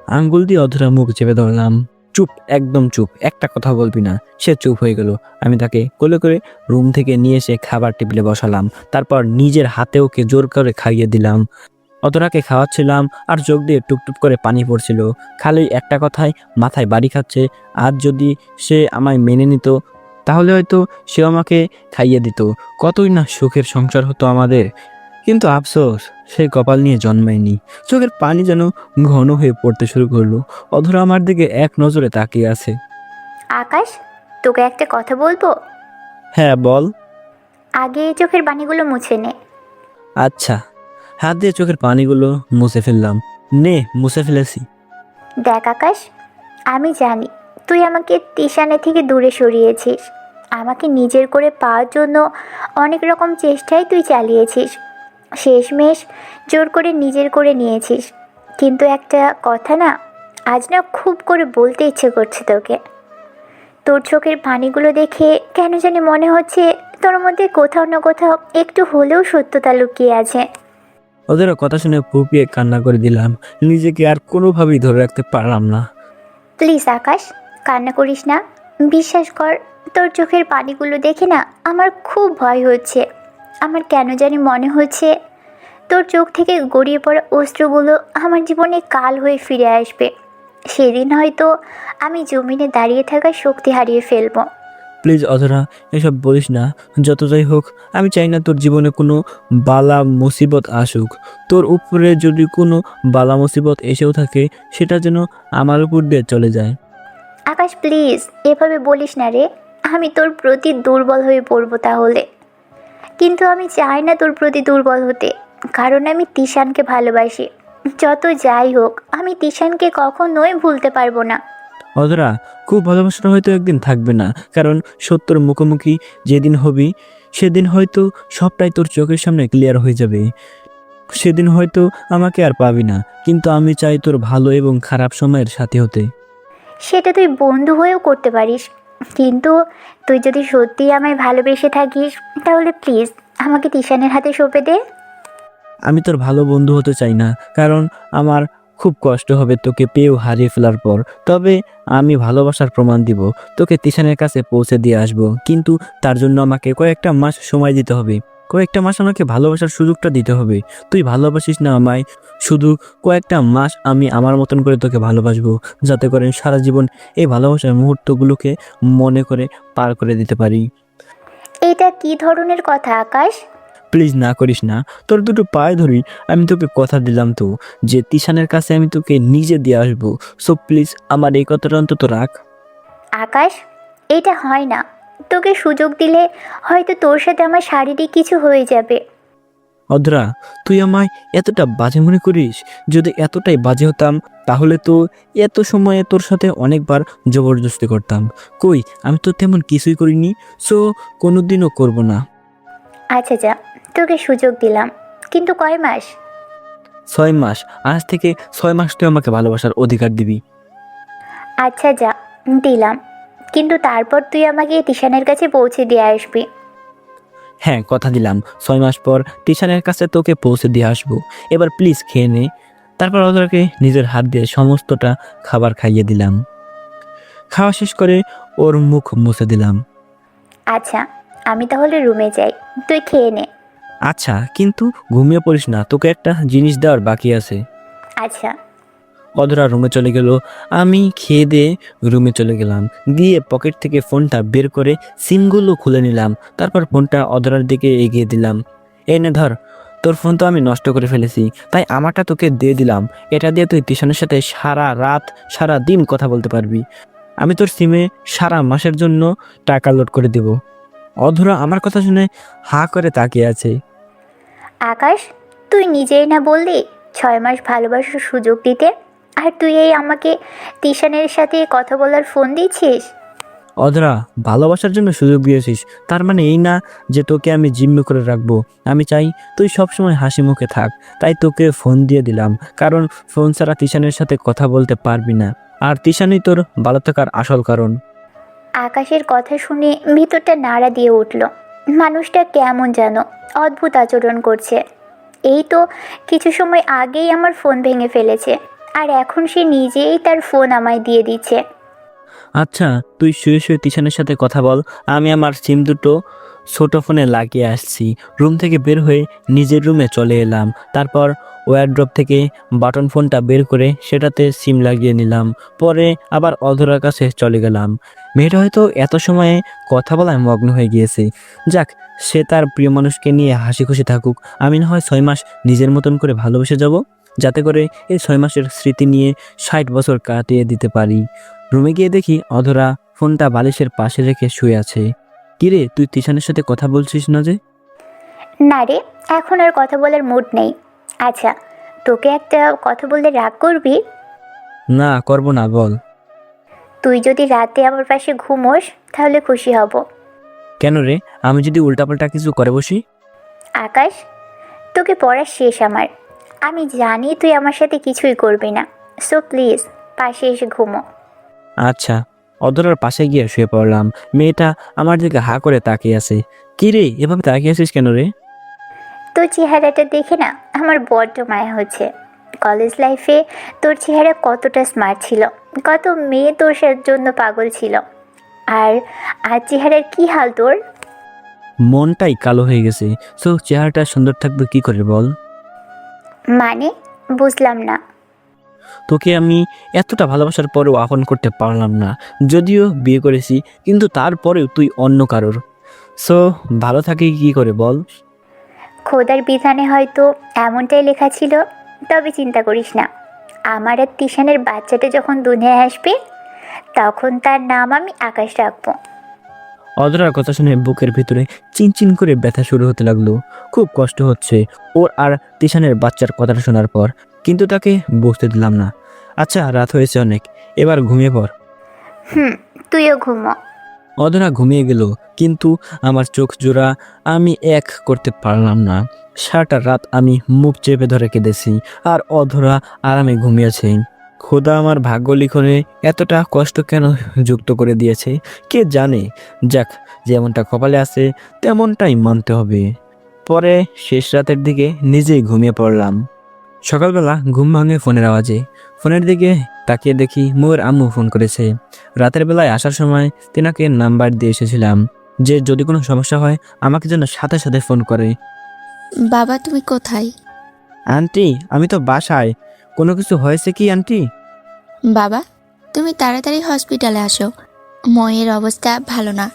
আঙ্গুল দিয়ে অধরা মুখ চেপে ধরলাম। চুপ, একদম চুপ, একটা কথা বলবি না। সে চুপ হয়ে গেল। আমি তাকে কোলে করে রুম থেকে নিয়ে এসে খাবার টেবিলে বসালাম। তারপর নিজের হাতে ওকে জোর করে খাইয়ে দিলাম। অধরাকে খাওয়াচ্ছিলাম আর চোখ দিয়ে টুপটুপ করে পানি পড়ছিল। খালি একটা কথাই মাথায় বাড়ি খাচ্ছে, আজ যদি সে আমায় মেনে নিত তাহলে হয়তো সে আমাকে খাইয়ে দিত, কতই না সুখের সংসার হতো আমাদের। কিন্তু আফসোস, সেই কপাল নিয়ে জন্মায়নি। চোখের পানি যেন ঘন হয়ে পড়তে শুরু করলো। অধরা আমার দিকে এক নজরে তাকিয়ে আছে। আকাশ, তোকে একটা কথা বলবো। হ্যাঁ, বল। আগে চোখের পানিগুলো মুছে নে। আচ্ছা। হাত দিয়ে চোখের পানিগুলো মুছে ফেললাম। নে, মুছে ফেলেছি। দেখ আকাশ, আমি জানি তুই আমাকে তিশানের থেকে দূরে সরিয়েছিস। আমাকে নিজের করে পাওয়ার জন্য অনেক রকম চেষ্টাই তুই চালিয়েছিস। শেষমেশ জোর করে নিজের করে নিয়েছিস। কিন্তু একটা কথা না, আজ না খুব করে বলতে ইচ্ছে করছে তোকে। তোর চোখের পানিগুলো দেখে কেন জানি মনে হচ্ছে তোর মধ্যে কোথাও না কোথাও একটু হলেও সত্যতা লুকিয়ে আছে। ওদের কথা শুনে ফুপিয়ে কান্না করে দিলাম। নিজেকে আর কোনোভাবেই ধরে রাখতে পারলাম না। প্লিজ আকাশ, কান্না করিস না। বিশ্বাস কর, তোর চোখের পানিগুলো দেখে না আমার খুব ভয় হচ্ছে। আমার কেন জানি মনে হচ্ছে তোর চোখ থেকে গড়িয়ে পড়া অস্ত্রগুলো আমার জীবনে কাল হয়ে ফিরে আসবে। সেদিন হয়তো আমি জমিনে দাঁড়িয়ে থাকার শক্তি হারিয়ে ফেলবো। প্লিজ অধরা, এসব বলিস না। যত যাই হোক, আমি চাই না তোর জীবনে কোনো বালা মুসিবত আসুক। তোর উপরে যদি কোনো বালা মুসিবত এসেও থাকে, সেটা যেন আমার উপর দিয়ে চলে যায়। আকাশ প্লিজ, এভাবে বলিস না রে। আমি তোর প্রতি দুর্বল হয়ে পড়বো তাহলে। কিন্তু আমি চাই না তোর প্রতি দুর্বল হতে, কারণ আমি তিশানকে ভালোবাসি। যত যাই হোক, আমি তিশানকে কখনোই ভুলতে পারবো না। অধরা, খুব ভালোবাসাটা হয়তো একদিন থাকবে না, কারণ সত্যর মুখোমুখি যেদিন হবি সেদিন হয়তো সবটাই তোর চোখের সামনে ক্লিয়ার হয়ে যাবে। সেদিন হয়তো আমাকে আর পাবি না, কিন্তু আমি চাই তোর ভালো এবং খারাপ সময়ের সাথে হতে। সেটা তুই বন্ধু হয়েও করতে পারিস, কিন্তু তুই যদি সত্যি আমায় ভালোবেসে থাকিস তাহলে প্লিজ আমাকে তিশানের হাতে সঁপে দে। আমি তোর ভালো বন্ধু হতে চাই না, কারণ আমার খুব কষ্ট হবে তোকে পেয়েও হারিয়ে ফেলার পর। তবে আমি ভালোবাসার প্রমাণ দিব, তোকে তিশানের কাছে পৌঁছে দিয়ে আসবো। কিন্তু তার জন্য আমাকে কয়েকটা মাস সময় দিতে হবে। কয়েকটা মাস আমাকে ভালোবাসার সুযোগটা দিতে হবে। তুই ভালোবাসিস না আমায়, শুধু কয়েকটা মাস আমি আমার মতন করে তোকে ভালোবাসবো, যাতে করে সারা জীবন এই ভালোবাসার মুহূর্তগুলোকে মনে করে পার করে দিতে পারি। এটা কি ধরনের কথা আকাশ? প্লিজ না করিস না, তোর দুটো পায়ে ধরি। আমি তোকে কথা দিলাম তো যে তিশানের কাছে আমি তোকে নিজে দিয়ে আসবো। সো প্লিজ আমার এই কথাটা অন্তত রাখ। আকাশ, এটা হয় না। তোকে সুযোগ দিলে হয়তো তোর সাথে আমার শারীরিক কিছু হয়ে যাবে। অধরা, তুই আমায় এতটা বাজে মনে করিস? যদি এতটাই বাজে হতাম তাহলে তো এত সময়ে তোর সাথে অনেকবার জবরদস্তি করতাম। কই, আমি তো তেমন কিছুই করিনি। সো কোনোদিনও করব না। আচ্ছা যা, তোকে সুযোগ দিলাম, কিন্তু কয় মাস? 6 মাস। আজ থেকে 6 মাস তুই আমাকে ভালোবাসার অধিকার দিবি। আচ্ছা যা, দিলাম, কিন্তু তারপর তুই আমাকে তিশানের কাছে পৌঁছে দিয়ে আসবি। হ্যাঁ, কথা দিলাম। 6 মাস পর টিশানের কাছে তোকে পৌঁছে দিয়ে আসবো। এবার প্লিজ খেয়ে নে। তারপর অধরাকে নিজের হাত দিয়ে সমস্তটা খাবার খাইয়ে দিলাম। খাওয়া শেষ করে ওর মুখ মুছে দিলাম। আচ্ছা, আমি তাহলে রুমে যাই, তুই খেয়ে নে। আচ্ছা, কিন্তু ঘুমিয়ে পড়িস না, তোকে একটা জিনিস দেওয়ার বাকি আছে। আচ্ছা, অধরা রুমে চলে গেল। আমি খেয়ে দিয়ে রুমে চলে গেলাম, গিয়ে পকেট থেকে ফোনটা বের করে সিমগুলো খুলে নিলাম। তারপর ফোনটা অধরার দিকে এগিয়ে দিলাম। এই নে ধর, তোর ফোন তো আমি নষ্ট করে ফেলেছি, তাই আমারটা তোকে দিয়ে দিলাম। এটা দিয়ে তুই তিশানের সাথে সারা রাত সারা দিন কথা বলতে পারবি। আমি তোর সিমে সারা মাসের জন্য টাকা লোড করে দেব। অধরা আমার কথা শুনে হা করে তাকিয়ে আছে। আকাশ, তুই নিজেই না বললি 6 মাস ভালোবাসার সুযোগ দিতে, আর তুই এই আমাকে তিশানের সাথে কথা বলার ফোন দিচ্ছিস? অধরা, ভালোবাসার জন্য সুযোগ দিয়েছিস, তার মানে এই না যে তোকে আমি জিম্মি করে রাখবো। আমি চাই তুই সবসময় হাসি মুখে থাক, তাই তোকে ফোন দিয়ে দিলাম। কারণ ফোন ছাড়া তিশানের সাথে কথা বলতে পারবি না, আর তিশানই তোর ভালো থাকার আসল কারণ। আকাশের কথা শুনে ভিতরটা নাড়া দিয়ে উঠল। মানুষটা কেমন যেন অদ্ভুত আচরণ করছে। এই তো কিছু সময় আগেই আমার ফোন ভেঙে ফেলেছে, আর এখন সে নিজেই তার ফোন আমায় দিয়ে দিচ্ছে। আচ্ছা, তুই শুয়ে শুয়ে তিশানের সাথে কথা বল, আমি আমার সিম দুটো ছোট ফোনে লাগিয়ে আসছি। রুম থেকে বের হয়ে নিজের রুমে চলে এলাম। তারপর ওয়্যারড্রপ থেকে বাটন ফোনটা বের করে সেটাতে সিম লাগিয়ে নিলাম। পরে আবার অধরার কাছে চলে গেলাম। মেয়েটা হয়তো এত সময়ে কথা বলায় মগ্ন হয়ে গিয়েছে। যাক, সে তার প্রিয় মানুষকে নিয়ে হাসি খুশি থাকুক। আমি না হয় 6 মাস নিজের মতন করে ভালোবেসে যাব, যাতে করে এই 6 মাসের স্মৃতি নিয়ে 60 বছর কাটিয়ে দিতে পারি। রুমে গিয়ে দেখি অধরা ফোনটা বালিশের পাশে রেখে শুয়ে আছে। কিরে, তুই তিশানের সাথে কথা বলছিস না যে? না রে, এখন আর কথা বলার মুড নেই। আচ্ছা, তোকে একটা কথা বললে রাগ করবি? না, করব না, বল। তুই যদি রাতে আমার পাশে ঘুমোস তাহলে খুশি হব। কেন রে, আমি যদি উল্টাপাল্টা কিছু করে বসি? আকাশ, তোকে পড়া শেষ আমার। আমি জানি তুই আমার সাথে কিছুই করবি না, সো প্লিজ পাশে এসে ঘুমো। আচ্ছা। অধরার পাশে গিয়ে শুয়ে পড়লাম। মেয়েটা আমার দিকে হা করে তাকিয়ে আছে। কি রে, এভাবে তাকিয়ে আছিস কেন রে? তোর চেহারাটা দেখে না আমার বড্ড মায়া হচ্ছে। কলেজ লাইফে তোর চেহারা কতটা স্মার্ট ছিল, কত মেয়ে তোর জন্য পাগল ছিল, আর আজ চেহারার কি হাল তোর? মনটাই কালো হয়ে গেছে। সো চেহারাটা সুন্দর থাকবে কি করে বল? মানে বুঝলাম না। তোকে আমি এতটা ভালোবাসার পরেও আপন করতে পারলাম না। যদিও বিয়ে করেছি, কিন্তু তারপরেও তুই অন্য কারোর। সো ভালো থাকি কি করে বল? খোদার বিধানে হয়তো এমনটাই লেখা ছিল। তবে চিন্তা করিস না, আমার আর তিশানের বাচ্চাটা যখন দুনিয়ায় আসবে তখন তার নাম আমি আকাশ রাখবো। অধরার কথা শুনে বুকের ভিতরে চিনচিন করে ব্যথা শুরু হতে লাগলো। খুব কষ্ট হচ্ছে ওর আর তিশানের বাচ্চার কথাটা শোনার পর, কিন্তু তাকে বুঝতে দিলাম না। আচ্ছা, রাত হয়েছে অনেক, এবার ঘুমিয়ে পড়। তুইও ঘুমো। অধরা ঘুমিয়ে গেল, কিন্তু আমার চোখ জোড়া আমি এক করতে পারলাম না। সারাটা রাত আমি মুখ চেপে ধরে কেঁদেছি, আর অধরা আরামে ঘুমিয়েছে। খোদা আমার ভাগ্য লিখনে এতটা কষ্ট কেন যুক্ত করে দিয়েছে কে জানে। যাক, যেমনটা কপালে আছে তেমনটাই মানতে হবে। পরে শেষ রাতের দিকে নিজেই ঘুমিয়ে পড়লাম। সকালবেলা ঘুম ভাঙে ফোনের আওয়াজে। ফোনের দিকে তাকিয়ে দেখি মোর আম্মু ফোন করেছে। রাতের বেলায় আসার সময় তেনাকে নাম্বার দিয়ে এসেছিলাম যে যদি কোনো সমস্যা হয় আমাকে যেন সাথে সাথে ফোন করে। বাবা, তুমি কোথায়? আন্টি, আমি তো বাসায়। কোনো কিছু হয়েছে কি আন্টি? বাবা, তুমি তাড়াতাড়ি হসপিটালে আসো। ময়ের অবস্থা ভালো না।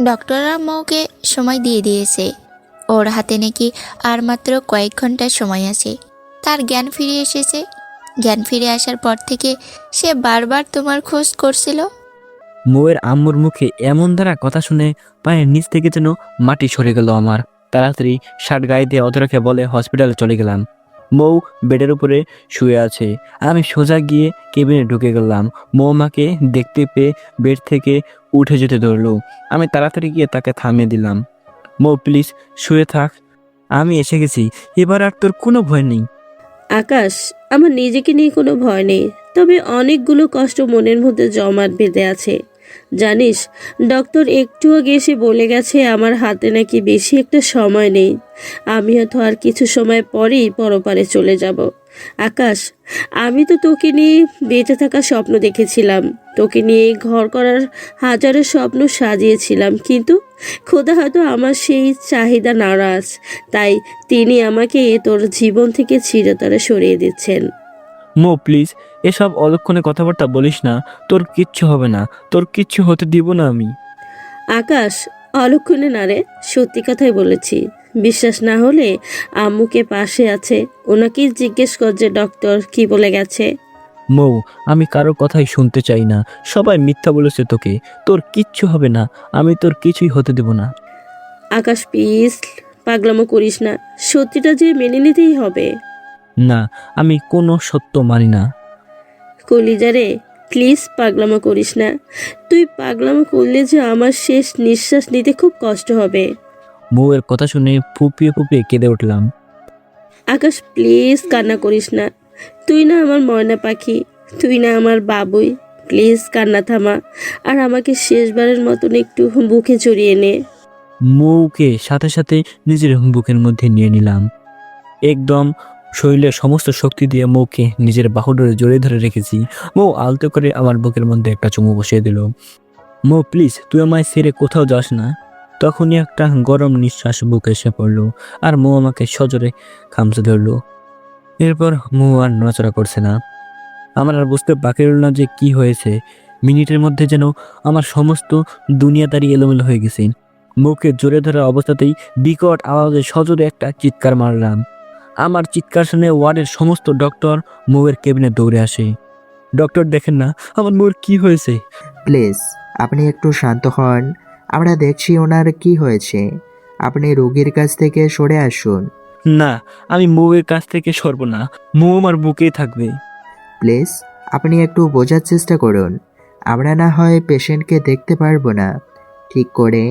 ডক্টররা মৌকে সময় দিয়ে দিয়েছে। ওর হাতে নাকি আর মাত্র কয়েক ঘন্টার সময় আছে। তার জ্ঞান ফিরে এসেছে। জ্ঞান ফিরে আসার পর থেকে সে বারবার তোমার খোঁজ করছিল। মৌয়ের আম্মুর মুখে এমন দ্বারা কথা শুনে পায়ের নিচ থেকে যেন মাটি সরে গেল আমার। তাড়াতাড়ি শার্ট গায়ে দিয়ে অধরাকে বলে হসপিটালে চলে গেলাম। মৌ বেডের উপরে শুয়ে আছে। আমি সোজা গিয়ে কেবিনে ঢুকে গেলাম। মৌ মাকে দেখতে পেয়ে বেড থেকে উঠে যেতে ধরলো। আমি তাড়াতাড়ি গিয়ে তাকে থামিয়ে দিলাম। মৌ, প্লিজ শুয়ে থাক, আমি এসে গেছি, এবার আর তোর কোনো ভয় নেই। আকাশ, আমার নিজেকে নিয়ে কোনো ভয় নেই, তবে অনেকগুলো কষ্ট মনের মধ্যে জমাট বেঁধে আছে। জানিস, ডক্টর একটু আগে এসে বলে গেছে আমার হাতে নাকি বেশি একটা সময় নেই। আমিও তো আর কিছু সময় পরেই পরপারে চলে যাব। আকাশ, আমি তো তোকে নিয়ে বেঁচে থাকার স্বপ্ন দেখেছিলাম, তোকে নিয়ে ঘর করার হাজারো স্বপ্ন সাজিয়েছিলাম, কিন্তু খোদা হয়তো আমার সেই চাহিদা নারাজ, তাই তিনি আমাকে তোর জীবন থেকে চিরতরে সরিয়ে দিচ্ছেন। মো প্লিজ এসব অলক্ষণে কথাবার্তা বলিস না, তোর কিচ্ছু হবে না, তোর কিচ্ছু হতে দিব না আমি। আকাশ, অলক্ষণে না রে, সত্যি কথাই বলেছি। বিশ্বাস না হলে আম্মুকে পাশে আছে, ওনাকে জিজ্ঞেস কর যে ডক্টর কি বলে গেছে। মৌ, আমি কারোর কথাই শুনতে চাই না, সবাই মিথ্যা বলেছে তোকে, তোর কিচ্ছু হবে না, আমি তোর কিছুই হতে দেব না। আকাশ প্লিজ, পাগলামো করিস না, সত্যিটা যে মেনে নিতেই হবে। না, আমি কোনো সত্য মানি না। কলিজারে প্লিজ পাগলামো করিস না, তুই পাগলামো করলে যে আমার শেষ নিঃশ্বাস নিতে খুব কষ্ট হবে। মৌয়ের কথা শুনে ফুপিয়ে ফুপিয়ে কেঁদে উঠলাম। আকাশ প্লিজ কান্না করিস না, তুই না আমার ময়না পাখি, তুই না আমার বাবুই, প্লিজ কান্না থামা আর আমাকে শেষবারের মতন একটু বুকে জড়িয়ে নে। মৌকে সাথে সাথে নিজের বুকের মধ্যে নিয়ে নিলাম। একদম শরীরের সমস্ত শক্তি দিয়ে মৌকে নিজের বাহুডোরে জড়িয়ে ধরে রেখেছি। মৌ আলতো করে আমার বুকের মধ্যে একটা চুমু বসিয়ে দিল। মৌ প্লিজ, তুই আমায় ছেড়ে কোথাও যাস না। তখনই একটা গরম নিঃশ্বাস বুকে এসে পড়লো আর মৌ আমাকে সজোরে খামচে ধরলো। এরপর মৌ আর নড়াচড়া করছে না। আমার আর বুঝতে বাকি রইল না যে কি হয়েছে। মিনিটের মধ্যে যেন আমার সমস্ত দুনিয়াদারি এলোমেলো হয়ে গেছে। মুখে জোরে ধরা অবস্থাতেই বিকট আওয়াজে সজোরে একটা চিৎকার মারলাম। আমার চিৎকার শুনে ওয়ার্ডের সমস্ত ডক্টর মৌয়ের কেবিনে দৌড়ে আসে। ডক্টর দেখেন না আমার মৌয়ের কি হয়েছে। প্লিজ আপনি একটু শান্ত হন, আমরা দেখছি ওনার কি হয়েছে। আপনি রোগীর কাছ থেকে সরে আসুন। না, আমি মৌয়ের কাছ থেকে সরব না, মৌ আমার বুকেই থাকবে। প্লিজ আপনি একটু বোঝার চেষ্টা করুন, আমরা না হয় পেশেন্টকে দেখতে পারবো না ঠিক করে।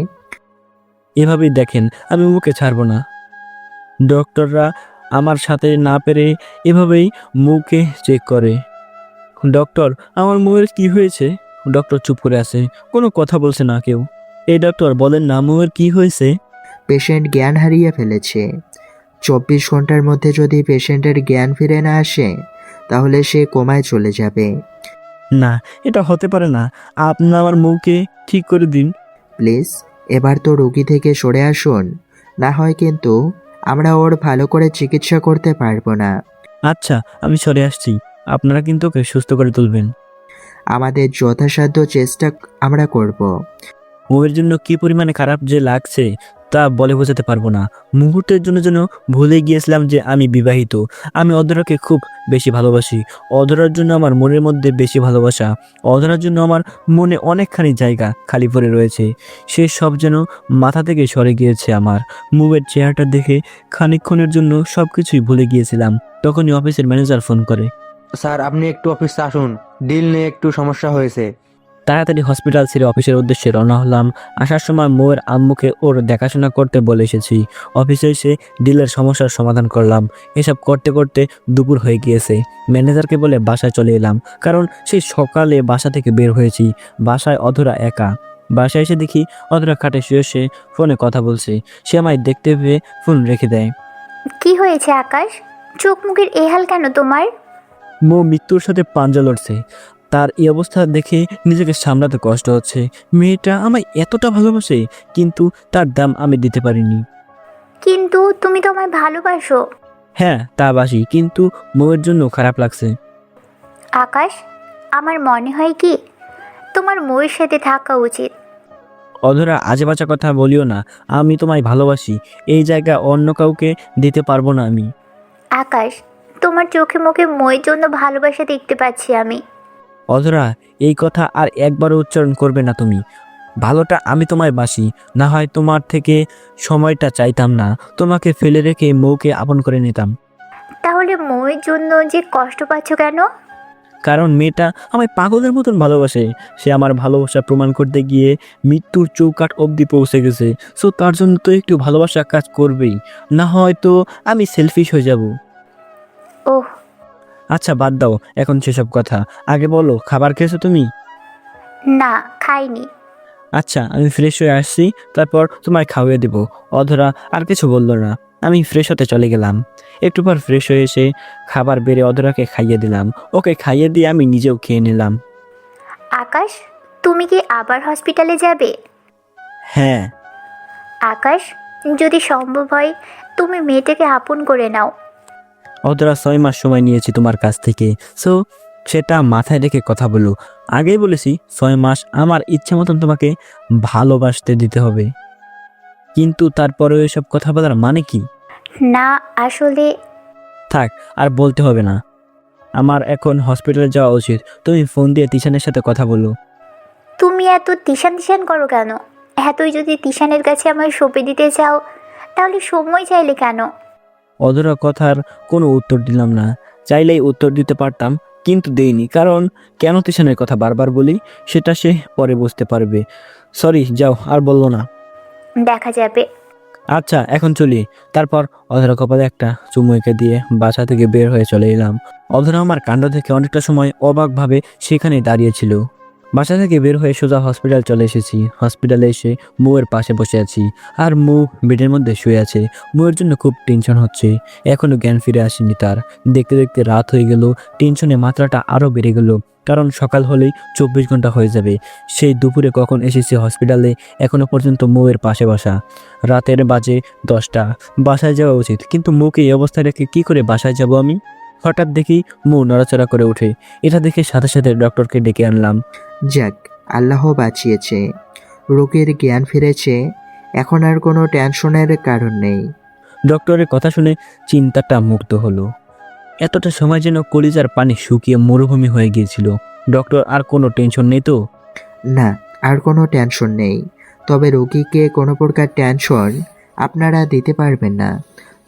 এভাবেই দেখেন আমি মুখে ছাড়বো না। ডক্টররা আমার সাথে না পেরে এভাবেই মুখে চেক করে। ডক্টর, আমার মৌয়ের কি হয়েছে? ডক্টর চুপ করে আছে, কোনো কথা বলছে না কেউ। এই ডক্টর বলেন না মৌয়ের কি হয়েছে? পেশেন্ট জ্ঞান হারিয়ে ফেলেছে। 24 ঘন্টার মধ্যে যদি পেশেন্টের জ্ঞান ফিরে না আসে তাহলে সে কোমায় চলে যাবে। না, এটা হতে পারে না, আপনি আমার মৌকে ঠিক করে দিন। প্লিজ এবার তো রোগী থেকে সরে আসুন, না হয় কিন্তু আমরা ওর ভালো করে চিকিৎসা করতে পারবো না। আচ্ছা, আমি সরে আসছি, আপনারা কিন্তু ওকে সুস্থ করে তুলবেন। আমাদের যথাসাধ্য চেষ্টা আমরা করব। মৌয়ের জন্য কি পরিমাণে খারাপ যে লাগছে তা বলে বোঝাতে পারবো না। মুহূর্তের জন্য যেন ভুলে গিয়েছিলাম যে আমি বিবাহিত। আমি অধরাকে খুব বেশি ভালোবাসি। অধরার জন্য আমার মনের মধ্যে বেশি ভালোবাসা। অধরার জন্য আমার মনে অনেকখানি জায়গা খালি পড়ে রয়েছে। সে সব যেন মাথা থেকে সরে গিয়েছে আমার। মৌয়ের চেহারাটা দেখে খানিকক্ষণের জন্য সব কিছুই ভুলে গিয়েছিলাম। তখনই অফিসের ম্যানেজার ফোন করে। স্যার আপনি একটু অফিসে আসুন, ডিল নিয়ে একটু সমস্যা হয়েছে। তাড়াতাড়ি হসপিটাল ছেড়ে অফিসের উদ্দেশ্যে রওনা হলাম। আসার সময় মৌয়ের আম্মুকে ওর দেখাশোনা করতে বলে এসেছি। অফিসে এসে ডিলের সমস্যার সমাধান করলাম। এসব করতে করতে দুপুর হয়ে গিয়েছে। ম্যানেজারকে বলে বাসায় চলে এলাম, কারণ সেই সকালে বাসা থেকে বের হয়েছি। বাসায় অধরা একা। বাসায় এসে দেখি অধরা খাটে শুয়ে সে ফোনে কথা বলছে। সে আমায় দেখতে পেয়ে ফোন রেখে দেয়। কি হয়েছে আকাশ? চোখ মুখের এ হাল কেন তোমার? মৌ মৃত্যুর সাথে পাঞ্জা লড়ছে। তার এই অবস্থা দেখে নিজেকে সামলাতে কষ্ট হচ্ছে। মেয়েটা আমায় এতটা ভালোবাসে, কিন্তু তার দাম আমি দিতে পারিনি। কিন্তু তুমি তো আমায় ভালোবাসো। হ্যাঁ, তা বাসি, কিন্তু মৌয়ের জন্য খারাপ লাগছে। আকাশ, আমার মনে হয় কি তোমার মৌয়ের সাথে থাকা উচিত। অধরা আজে বাজে কথা বলিও না, আমি তোমায় ভালোবাসি। এই জায়গা অন্য কাউকে দিতে পারবো না আমি। আকাশ, তোমার চোখে মুখে মৌয়ের জন্য ভালোবাসা দেখতে পাচ্ছি আমি। অধরা, এই কথা আর একবারও উচ্চারণ করবে না তুমি। ভালোটা আমি তোমায় বাসি, না হয় তোমার থেকে সময়টা চাইতাম না, তোমাকে ফেলে রেখে মৌকে আপন করে নিতাম। তাহলে মৌয়ের জন্য যে কষ্ট পাচ্ছ কেন? কারণ মেয়েটা আমায় পাগলের মতন ভালোবাসে। সে আমার ভালোবাসা প্রমাণ করতে গিয়ে মৃত্যুর চৌকাঠ অবধি পৌঁছে গেছে। সো তার জন্য তো একটু ভালোবাসা কাজ করবেই, না হয়তো আমি সেলফিশ হয়ে যাব। ওহ, আচ্ছা বাদ দাও এখন সেসব কথা, আগে বলো খাবার খেয়েছো তুমি? না খাইনি। আচ্ছা, আমি ফ্রেশ হয়ে আসছি, তারপর তোমায় খাওয়িয়ে দেব। অধরা আর কিছু বললো না। আমি ফ্রেশ হতে চলে গেলাম। একটু পর ফ্রেশ হয়ে এসে খাবার বেড়ে অধরাকে খাইয়ে দিলাম। ওকে খাইয়ে দিয়ে আমি নিজেও খেয়ে নিলাম। আকাশ, তুমি কি আবার হসপিটালে যাবে? হ্যাঁ। আকাশ, যদি সম্ভব হয় তুমি মেয়েটাকে আপন করে নাও। অধরা 6 মাস সময় নিয়েছি তোমার কাছ থেকে, সো সেটা মাথায় রেখে কথা বলো। আগেই বলেছি 6 মাস আমার ইচ্ছে মতন তোমাকে ভালোবাসতে দিতে হবে, কিন্তু তারপরেও এসব কথা বলার মানে কি? না আসলে থাক, আর বলতে হবে না। আমার এখন হসপিটালে যাওয়া উচিত। তুমি ফোন দিয়ে তিশানের সাথে কথা বলো। তুমি এত তিশান তিশান করো কেন? এতই যদি তিশানের কাছে আমার সঁপে দিতে চাও তাহলে সময় চাইলে কেন? অধরা কথার কোনো উত্তর দিলাম না। চাইলেই উত্তর দিতে পারতাম, কিন্তু দেইনি, কারণ কেন তিশানের কথা বারবার বলি সেটা সে পরে বুঝতে পারবে। সরি, যাও, আর বললো না। দেখা যাবে। আচ্ছা, এখন চলি। তারপর অধরা কপালে একটা চুমু এঁকে দিয়ে বাসা থেকে বের হয়ে চলে এলাম। অধরা আমার কাণ্ড থেকে অনেকটা সময় অবাকভাবে সেখানে দাঁড়িয়েছিল। বাসা থেকে বের হয়ে সোজা হসপিটাল চলে এসেছি। হসপিটালে এসে মুয়ের পাশে বসে আছি, আর মু বেডের মধ্যে শুয়ে আছে। মুয়ের জন্য খুব টেনশন হচ্ছে, এখনো জ্ঞান ফিরে আসেনি তার। দেখতে দেখতে রাত হয়ে গেল, টেনশনে মাত্রাটা আরও বেড়ে গেল, কারণ সকাল হলেই 24 ঘন্টা হয়ে যাবে। সেই দুপুরে কখন এসেছি হসপিটালে, এখনো পর্যন্ত মুয়ের পাশে বসা। রাতের বাজে 10টা, বাসায় যাওয়া উচিত, কিন্তু মুকে এই অবস্থায় রেখে কী করে বাসায় যাব আমি? হঠাৎ দেখি মু নড়াচড়া করে ওঠে। এটা দেখে সাথে সাথে ডক্টরকে ডেকে আনলাম। যাক, আল্লাহ বাঁচিয়েছে, রোগীর জ্ঞান ফিরেছে, এখন আর কোনো টেনশনের কারণ নেই। ডক্টরের কথা শুনে চিন্তাটা মুক্ত হলো। এতটা সময় যেন কলিজার পানি শুকিয়ে মরুভূমি হয়ে গিয়েছিল। ডক্টর, আর কোনো টেনশন নেই তো? না, আর কোনো টেনশন নেই, তবে রোগীকে কোনো প্রকার টেনশন আপনারা দিতে পারবেন না।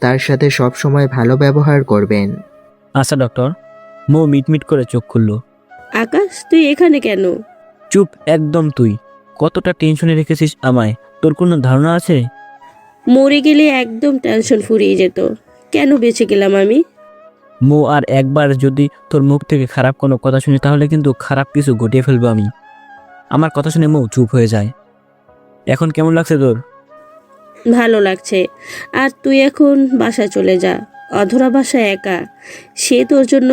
তার সাথে সব সময় ভালো ব্যবহার করবেন। আচ্ছা ডক্টর। মো মিটমিট করে চোখ খুলল। আকাশ, তুই এখানে কেন? চুপ একদম। তুই কতটা টেনশনে রেখেছিস আমায়, তোর কোনো ধারণা আছে? মরে গেলে একদম টেনশন ফুরিয়ে যেত, কেন বেঁচে গেলাম আমি? মো, আর একবার যদি তোর মুখ থেকে খারাপ কোনো কথা শুনি তাহলে কিন্তু খারাপ কিছু ঘটিয়ে ফেলবো আমি। আমার কথা শুনে মো চুপ হয়ে যায়। এখন কেমন লাগছে তোর? ভালো লাগছে। আর তুই এখন বাসায় চলে যা। অধরা বাসায় একা, সে তোর জন্য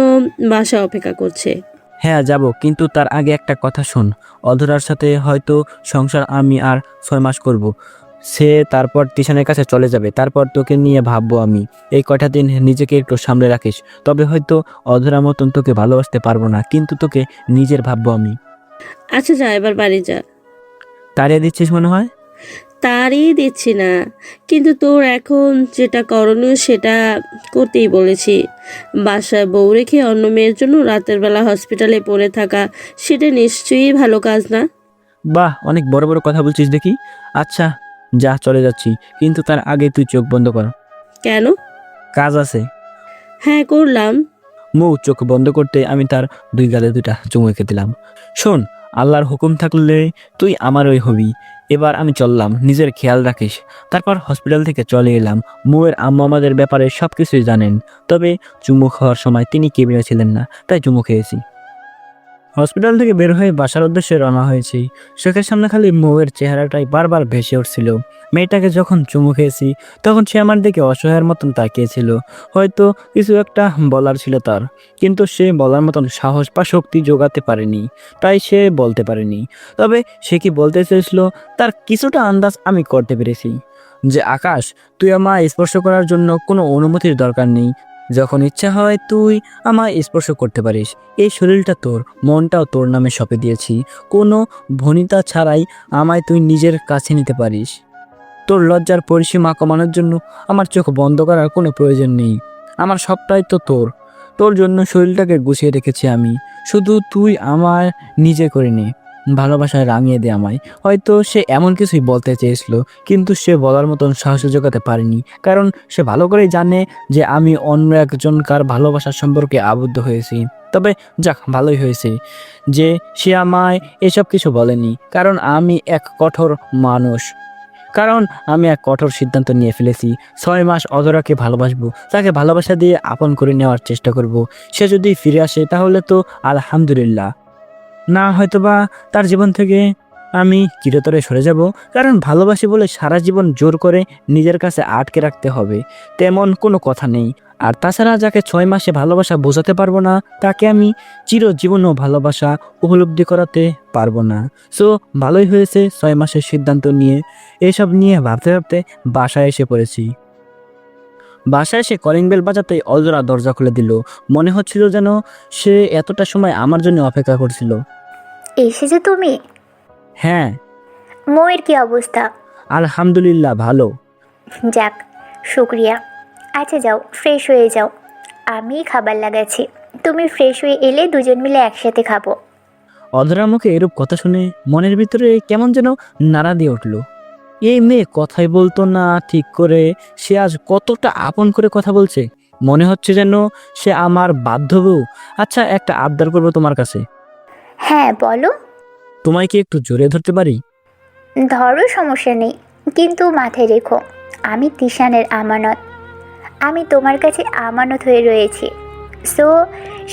বাসা অপেক্ষা করছে। হ্যাঁ যাব, কিন্তু তার আগে একটা কথা শোন। অধরার সাথে হয়তো সংসার আমি আর 6 মাস করব। সে তারপর টিশানের কাছে চলে যাবে, তারপর তোকে নিয়ে ভাববো আমি। এই কয়টা দিন নিজেকে একটু সামলে রাখিস, তবে হয়তো অধরা মতন তোকে ভালোবাসতে পারবো না, কিন্তু তোকে নিজের ভাববো আমি। আচ্ছা যা, এবার বাড়ি যা। তাড়িয়ে দিচ্ছিস মনে হয়? তাড়িয়ে দিচ্ছি না, কিন্তু তোর এখন যেটা করণীয় সেটা করতেই বলেছি। বাসায় বউ রেখে অন্য মেয়ের জন্য রাতের বেলা হসপিটালে পড়ে থাকা, সেটা নিশ্চয়ই ভালো কাজ না। বাহ, অনেক বড় বড় কথা বলছিস দেখি। আচ্ছা যা, চলে যাচ্ছি, কিন্তু তার আগে তুই চোখ বন্ধ কর। কেন? কাজ আছে। হ্যাঁ, করলাম। মৌ চোখ বন্ধ করতে আমি তার 2 গালে 2টা চুমু এঁকে দিলাম। শোন, আল্লাহর হুকুম থাকলে তুই আমারই হবি। এবার আমি চললাম, নিজের খেয়াল রাখিস। তারপর হসপিটাল থেকে চলে এলাম। মৌয়ের আম্মু আমাদের ব্যাপারে সব কিছুই জানেন, তবে চুমু খাওয়ার সময় তিনি কেবিনে ছিলেন না, তাই চুমু খেয়েছি। হসপিটাল থেকে বের হয়ে বাসার উদ্দেশ্যে রওনা হয়েছি। চোখের সামনে খালি মৌয়ের চেহারাটাই বারবার ভেসে উঠছিল। মেয়েটাকে যখন চুমু খেয়েছি তখন সে আমার দিকে অসহায়ের মতন তাকিয়েছিল। হয়তো কিছু একটা বলার ছিল তার, কিন্তু সে বলার মতন সাহস বা শক্তি জোগাতে পারেনি, তাই সে বলতে পারেনি। তবে সে কি বলতে চেয়েছিল তার কিছুটা আন্দাজ আমি করতে পেরেছি। যে আকাশ, তুই আমায় স্পর্শ করার জন্য কোনো অনুমতির দরকার নেই। যখন ইচ্ছা হয় তুই আমায় স্পর্শ করতে পারিস। এই শরীরটা তোর, মনটাও তোর নামে সঁপে দিয়েছি। কোনো ভনিতা ছাড়াই আমায় তুই নিজের কাছে নিতে পারিস। তোর লজ্জার পরিসীমা কমানোর জন্য আমার চোখ বন্ধ করার কোনো প্রয়োজন নেই। আমার সবটাই তো তোর। তোর জন্য শরীরটাকে গুছিয়ে রেখেছি আমি। শুধু তুই আমার নিজে করে নে, ভালোবাসায় রাঙিয়ে দে আমায়। হয়তো সে এমন কিছুই বলতে চেয়েছিল, কিন্তু সে বলার মতন সাহস জোগাতে পারেনি, কারণ সে ভালো করেই জানে যে আমি অন্য একজনকার ভালোবাসার সম্পর্কে আবদ্ধ হয়েছি। তবে যাক, ভালোই হয়েছে যে সে আমায় এসব কিছু বলেনি, কারণ আমি এক কঠোর মানুষ। আমি এক কঠোর সিদ্ধান্ত নিয়ে ফেলেছি। 6 মাস অধরাকে ভালোবাসবো, তাকে ভালোবাসা দিয়ে আপন করে নেওয়ার চেষ্টা করব। সে যদি ফিরে আসে তাহলে তো আলহামদুলিল্লাহ, না হয়তোবা তার জীবন থেকে আমি চিরতরে সরে যাব। কারণ ভালোবাসি বলে সারা জীবন জোর করে নিজের কাছে আটকে রাখতে হবে তেমন কোনো কথা নেই। আর তাছাড়া যাকে 6 মাসে ভালোবাসা বোঝাতে পারবো না, তাকে আমি চিরজীবনও ভালোবাসা উপলব্ধি করাতে পারবো না। সো ভালোই হয়েছে 6 মাসের সিদ্ধান্ত নিয়ে এসব নিয়ে ভাবতে ভাবতে বাসায় এসে পড়েছি। বাসায় এসে কলিং বেল বাজাতেই অজরা দরজা খুলে দিল। মনে হচ্ছিল যেন সে এতটা সময় আমার জন্য অপেক্ষা করছিল। এসেছো তুমি? হ্যাঁ, মৌয়ের কি অবস্থা? আলহামদুলিল্লাহ ভালো। যাক, শুক্রিয়া। আচ্ছা যাও, ফ্রেশ হয়ে যাও। আমি খাবার লাগাচ্ছি, তুমি ফ্রেশ হয়ে এলে দুজন মিলে একসাথে খাবো। অধরার মুখে এরূপ কথা শুনে মনের ভিতরে কেমন যেন নাড়া দিয়ে উঠল। এই মেয়ে কথাই বলতো না ঠিক করে, সে আজ কতটা আপন করে কথা বলছে। মনে হচ্ছে যেন সে আমার বাধ্য বউ। আচ্ছা, একটা আবদার করবো তোমার কাছে। হ্যাঁ বলো। তোমায় কি একটু জোরে ধরতে পারি? ধরো, সমস্যা নেই, কিন্তু মাথায় রেখো আমি তিশানের আমানত। আমি তোমার কাছে আমানত হয়ে রয়েছি। সো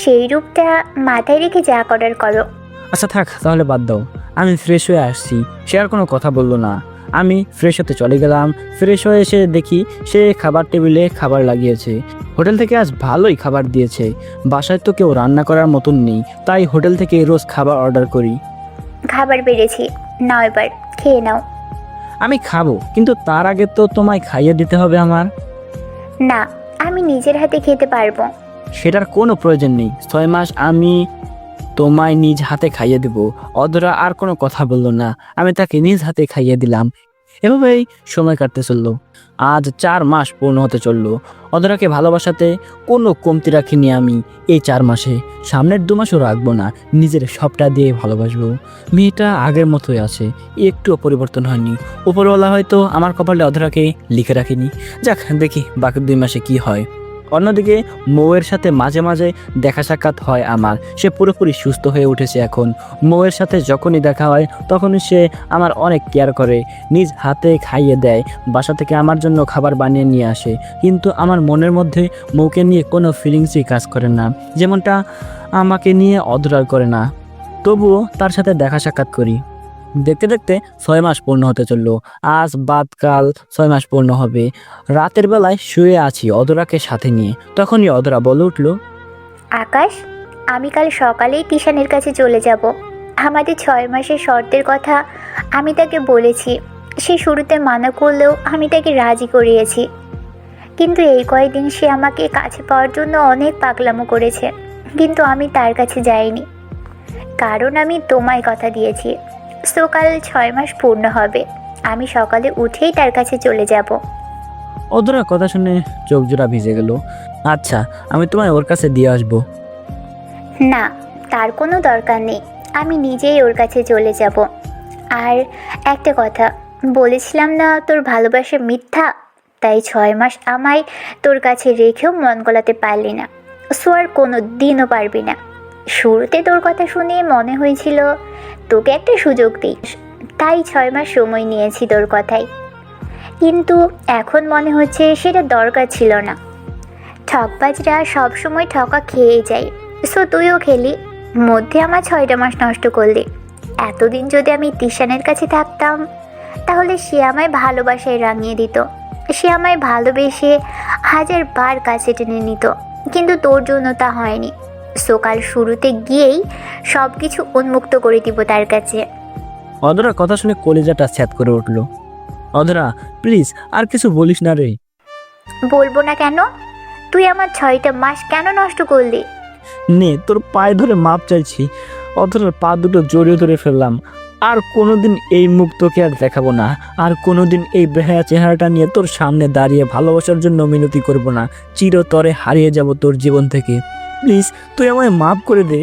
সেই রূপটা মাথায় রেখে যা করার করো। আচ্ছা থাক, তাহলে বাদ দাও। আমি ফ্রেশ হয়ে আসছি। সে আর কোনো কথা বললো না। আমি ফ্রেশ হতে চলে গেলাম। ফ্রেশ হয়ে এসে দেখি সে খাবার টেবিলে খাবার লাগিয়েছে। হোটেল থেকে আজ ভালোই খাবার দিয়েছে। বাসায় তো কেউ রান্না করার মতন নেই, তাই হোটেল থেকে রোজ খাবার অর্ডার করি। খাবার বেড়েছি, নাও এবার খেয়ে নাও। আমি খাবো, কিন্তু তার আগে তো তোমায় খাইয়ে দিতে হবে আমার। না, আমি নিজের হাতে খেতে পারবো। সেটার কোনো প্রয়োজন নেই। 6 মাস আমি তোমায় নিজ হাতে খাইয়ে দেব। অধরা আর কোনো কথা বললো না। আমি তাকে নিজ হাতে খাইয়ে দিলাম। এভাবেই সময় কাটতে চললো। আজ 4 মাস পূর্ণ হতে চললো। অধরাকে ভালোবাসাতে কোনো কমতি রাখিনি আমি এই 4 মাসে। সামনের 2 মাসও রাখবো না, নিজের সবটা দিয়ে ভালোবাসবো। মেয়েটা আগের মতোই আছে, একটুও পরিবর্তন হয়নি। উপরওয়ালা হয়তো আমার কপালে অধরাকে লিখে রাখিনি। যাক, দেখি বাকি 2 মাসে কি হয়। অন্যদিকে মৌয়ের সাথে মাঝে মাঝে দেখা সাক্ষাৎ হয় আমার। সে পুরোপুরি সুস্থ হয়ে উঠেছে এখন। মৌয়ের সাথে যখনই দেখা হয় তখনই সে আমার অনেক কেয়ার করে, নিজ হাতে খাইয়ে দেয়, বাসা থেকে আমার জন্য খাবার বানিয়ে নিয়ে আসে। কিন্তু আমার মনের মধ্যে মৌকে নিয়ে কোনো ফিলিংসই কাজ করে না, যেমনটা আমাকে নিয়ে অধরার করে না। তবুও তার সাথে দেখা সাক্ষাৎ করি। দেখতে দেখতে 6 মাস পূর্ণ হতে চলল। আজ বাদ কাল 6 মাস পূর্ণ হবে। রাতের বেলায় শুয়ে আছি অধরাকে সাথে নিয়ে। তখনই অধরা বলে উঠল, আকাশ, আমি কাল সকালেই তিশানের কাছে চলে যাব। আমাদের 6 মাসের শর্তের কথা আমি তাকে বলেছি। সে শুরুতে মানা করলেও আমি তাকে রাজি করিয়েছি। কিন্তু এই কয়েকদিন সে আমাকে কাছে পাওয়ার জন্য অনেক পাগলামো করেছে, কিন্তু আমি তার কাছে যাইনি, কারণ আমি তোমায় কথা দিয়েছি। সকাল 6 মাস পূর্ণ হবে, আমি সকালে উঠেই তার কাছে চলে যাব। অধরার কথা শুনে চোখ জোড়া ভিজে গেল। আচ্ছা, আমি তোমায় ওর কাছে দিয়ে আসবো। না, তার কোনো দরকার নেই, আমি নিজেই ওর কাছে চলে যাব। আর একটা কথা, বলেছিলাম না তোর ভালোবাসা মিথ্যা, তাই 6 মাস আমায় তোর কাছে রেখেও মন গলাতে পারলি না। সো আর কোনো দিনও পারবি না। শুরুতে তোর কথা শুনে মনে হয়েছিল তোকে একটা সুযোগ দিই, তাই 6 মাস সময় নিয়েছি তোর কথায়। কিন্তু এখন মনে হচ্ছে সেটা দরকার ছিল না। ঠকবাজরা সবসময় ঠকা খেয়ে যায়। সো তুইও খেলি, মধ্যে আমার 6টা মাস নষ্ট করলি। এতদিন যদি আমি তিশানের কাছে থাকতাম, তাহলে সে আমায় ভালোবাসায় রাঙিয়ে দিত। সে আমায় ভালোবেসে 1000 বার কাছে টেনে নিত, কিন্তু তোর জন্য তা হয়নি। সকাল শুরুতে গিয়েই সব কিছু উন্মুক্ত করে দিব তার কাছে। অধরার কথা শুনে কলিজাটা স্যাঁত করে উঠল। অধরা, প্লিজ আর কিছু বলিস না রে। বলবো না কেন? তুই আমার 6টা মাস কেন নষ্ট করলি? নে, তোর পায়ে ধরে মাপ চাইছি। অধরার পা দুটো জড়িয়ে ধরে ফেললাম। আর কোনোদিন এই মুখ তোকে আর দেখাবো না। আর কোনোদিন এই বেহায়া চেহারাটা নিয়ে তোর সামনে দাঁড়িয়ে ভালোবাসার জন্য মিনতি করব না। চিরতরে হারিয়ে যাব তোর জীবন থেকে। প্লিজ তুই আমায় মাফ করে দে।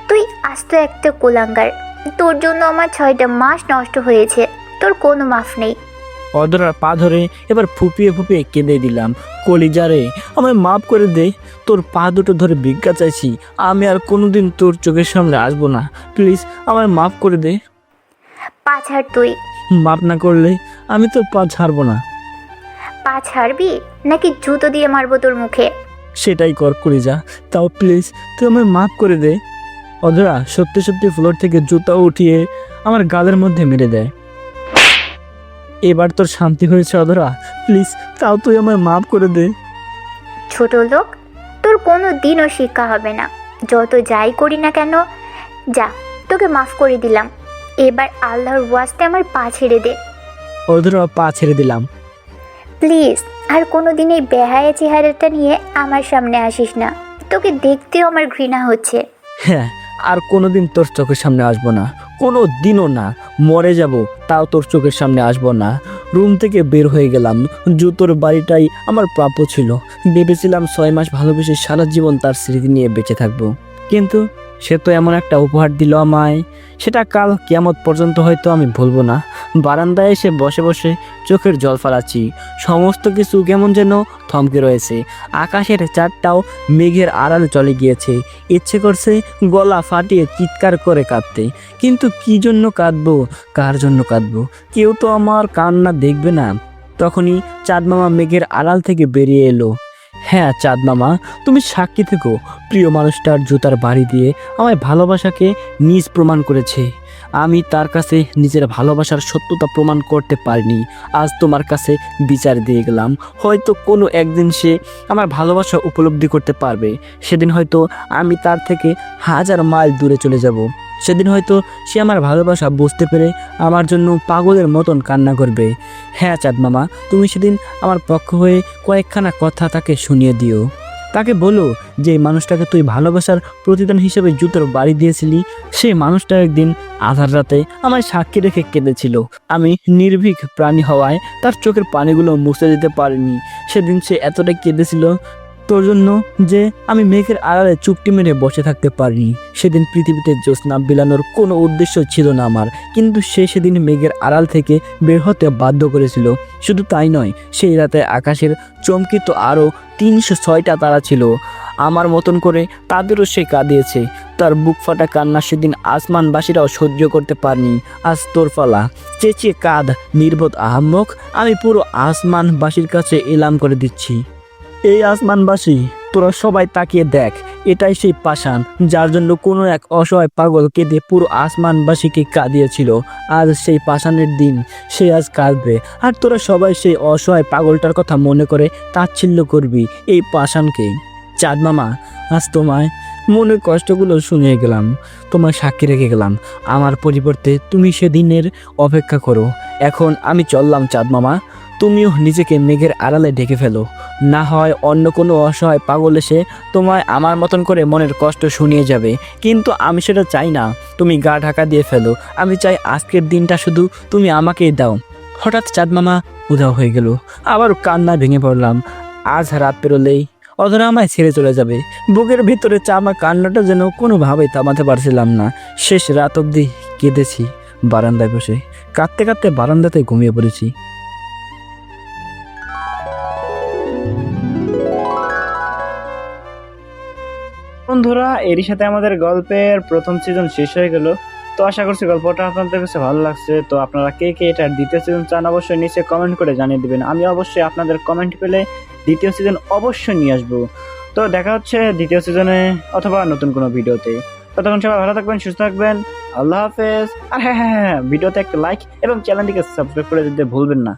তুই আস্ত একটা কুলাঙ্গার। তোর জন্য আমার 6টা মাস নষ্ট হয়েছে, তোর কোনো মাফ নেই। অধরার পা ধরে এবার ফুপিয়ে ফুপিয়ে কেঁদে দিলাম। কলিজারে, আমায় মাফ করে দে। তোর পা দুটো ধরে ভিক্ষা চাইছি। আমি আর কোনোদিন তোর চোখের সামনে আসবো না। প্লিজ আমায় মাফ করে দে। পা ছাড় তুই। মাফ না করলে আমি তোর পা ছাড়বো না। পা ছাড়বি নাকি জুতো দিয়ে মারবো তোর মুখে? সেটাই কর কলিজা, তাও প্লিজ তুই আমায় মাফ করে দে। অধরা সত্যি সত্যি ফ্লোর থেকে জুতা উঠিয়ে আমার গালের মধ্যে মেরে দেয়। এবার তোর শান্তি হয়েছে অধরা? প্লিজ তাও তুই আমায় মাফ করে দে। ছোট লোক, তোর কোনো দিনও শিক্ষা হবে না। যত যাই করি না কেন, যা, তোকে মাফ করে দিলাম। এবার আল্লাহর ওয়াস্তে আমার পা ছেড়ে দে। অধরা পা ছেড়ে দিলাম। প্লিজ আর কোনোদিন এই বেহায়া চেহারাটা নিয়ে আমার সামনে আসিস না, তোকে দেখতেও আমার ঘৃণা হচ্ছে। হ্যাঁ, আর কোনোদিন তোর চোখের সামনে আসবো না, কোনো দিনও না। মরে যাব তাও তোর চোখের সামনে আসবো না। রুম থেকে বের হয়ে গেলাম। জুতোর বাড়িটাই আমার প্রাপ্য ছিল। ভেবেছিলাম 6 মাস ভালোবেসে সারা জীবন তার স্মৃতি নিয়ে বেঁচে থাকবো, কিন্তু সে তো এমন একটা উপহার দিল আমায়, সেটা কাল কিয়ামত পর্যন্ত হয়তো আমি ভুলবো না। বারান্দায় এসে বসে বসে চোখের জল ফালাচ্ছি। সমস্ত কিছু কেমন যেন থমকে রয়েছে। আকাশের চাঁদটাও মেঘের আড়ালে চলে গিয়েছে। ইচ্ছে করছে গলা ফাটিয়ে চিৎকার করে কাঁদতে, কিন্তু কি জন্য কাঁদবো, কার জন্য কাঁদবো? কেউ তো আমার কান্না দেখবে না। তখনই চাঁদ মামা মেঘের আড়াল থেকে বেরিয়ে এলো। হ্যাঁ চাঁদ মামা, তুমি সাক্ষী থেকো। প্রিয় মানুষটার জুতার বাড়ি দিয়ে আমায় ভালোবাসাকে নিজ প্রমাণ করেছে। আমি তার কাছে নিজের ভালোবাসার সত্যতা প্রমাণ করতে পারিনি। আজ তোমার কাছে বিচার দিয়ে গেলাম। হয়তো কোনো একদিন সে আমার ভালোবাসা উপলব্ধি করতে পারবে। সেদিন হয়তো আমি তার থেকে 1000 মাইল দূরে চলে যাব। সেদিন হয়তো সে আমার ভালোবাসা বুঝতে পেরে আমার জন্য পাগলের মতন কান্না করবে। হ্যাঁ চাঁদ মামা, তুমি সেদিন আমার পক্ষ হয়ে কয়েকখানা কথা তাকে শুনিয়ে দিও। তাকে বলো যে মানুষটাকে তুই ভালোবাসার প্রতিদান হিসেবে জুতোর বাড়ি দিয়েছিলি, সেই মানুষটা একদিন আধার রাতে আমায় সাক্ষী রেখে কেঁদেছিল। আমি নির্ভীক প্রাণী হওয়ায় তার চোখের পানিগুলো মুছে দিতে পারিনি। সেদিন সে এতটাই কেঁদেছিল তোর জন্য যে আমি মেঘের আড়ালে চুপটি মেরে বসে থাকতে পারিনি। সেদিন পৃথিবীতে জ্যোৎস্না বিলানোর কোনো উদ্দেশ্য ছিল না আমার, কিন্তু সে সেদিন মেঘের আড়াল থেকে বের হতে বাধ্য করেছিল। শুধু তাই নয়, সেই রাতে আকাশের চমকিত আরও 306টা তারা ছিল। আমার মতন করে তাদেরও সে কাঁদিয়েছে। তার বুক ফাটা কান্না সেদিন আসমানবাসীরাও সহ্য করতে পারেনি। আজ তোর পালা, চেঁচিয়ে কাঁদ নির্বোধ আহাম্মক। আমি পুরো আসমানবাসীর কাছে এলাম করে দিচ্ছি, এই আসমানবাসী, তোরা সবাই তাকিয়ে দেখ। এটাই সেই পাষাণ যার জন্য কোনো এক অসহায় পাগল কেঁদে পুরো আসমানবাসীকে কাঁদিয়েছিল। আজ সেই পাষাণের দিন, সে আজ কাঁদবে। আর তোরা সবাই সেই অসহায় পাগলটার কথা মনে করে তাচ্ছিল্য করবি এই পাষাণকে। চাঁদ মামা, আজ তোমায় মনের কষ্টগুলো শুনিয়ে গেলাম, তোমার সাক্ষী রেখে গেলাম। আমার পরিবর্তে তুমি সেদিনের অপেক্ষা করো। এখন আমি চললাম চাঁদ মামা, তুমিও নিজেকে মেঘের আড়ালে ঢেকে ফেলো। না হয় অন্য কোনো অসহায় পাগল এসে তোমায় আমার মতন করে মনের কষ্ট শুনিয়ে যাবে, কিন্তু আমি সেটা চাই না। তুমি গা ঢাকা দিয়ে ফেলো। আমি চাই আজকের দিনটা শুধু তুমি আমাকেই দাও। হঠাৎ চাঁদ মামা উধাও হয়ে গেল। আবার কান্না ভেঙে পড়লাম। আজ রাত পেরোলেই অধরা আমায় ছেড়ে চলে যাবে। বুকের ভিতরে চাপা কান্নাটা যেন কোনোভাবেই থামাতে পারছিলাম না। শেষ রাত অবধি কেঁদেছি বারান্দায় বসে। কাঁদতে কাঁদতে বারান্দাতে ঘুমিয়ে পড়েছি। বন্ধুরা, এরই সাথে আমাদের গল্পের প্রথম সিজন শেষ হয়ে গেল। তো আশা করছি গল্পটা আপনাদের কাছে ভালো লাগছে। তো আপনারা কে কে এটার দ্বিতীয় সিজন চান অবশ্যই নিচে কমেন্ট করে জানিয়ে দেবেন। আমি অবশ্যই আপনাদের কমেন্ট পেলে দ্বিতীয় সিজন অবশ্যই নিয়ে আসবো। তো দেখা হচ্ছে দ্বিতীয় সিজনে অথবা নতুন কোনো ভিডিওতে। ততক্ষণ সবাই ভালো থাকবেন, সুস্থ থাকবেন। আল্লাহ হাফেজ। আর হ্যাঁ, ভিডিওতে একটা লাইক এবং চ্যানেলটিকে সাবস্ক্রাইব করে দিতে ভুলবেন না।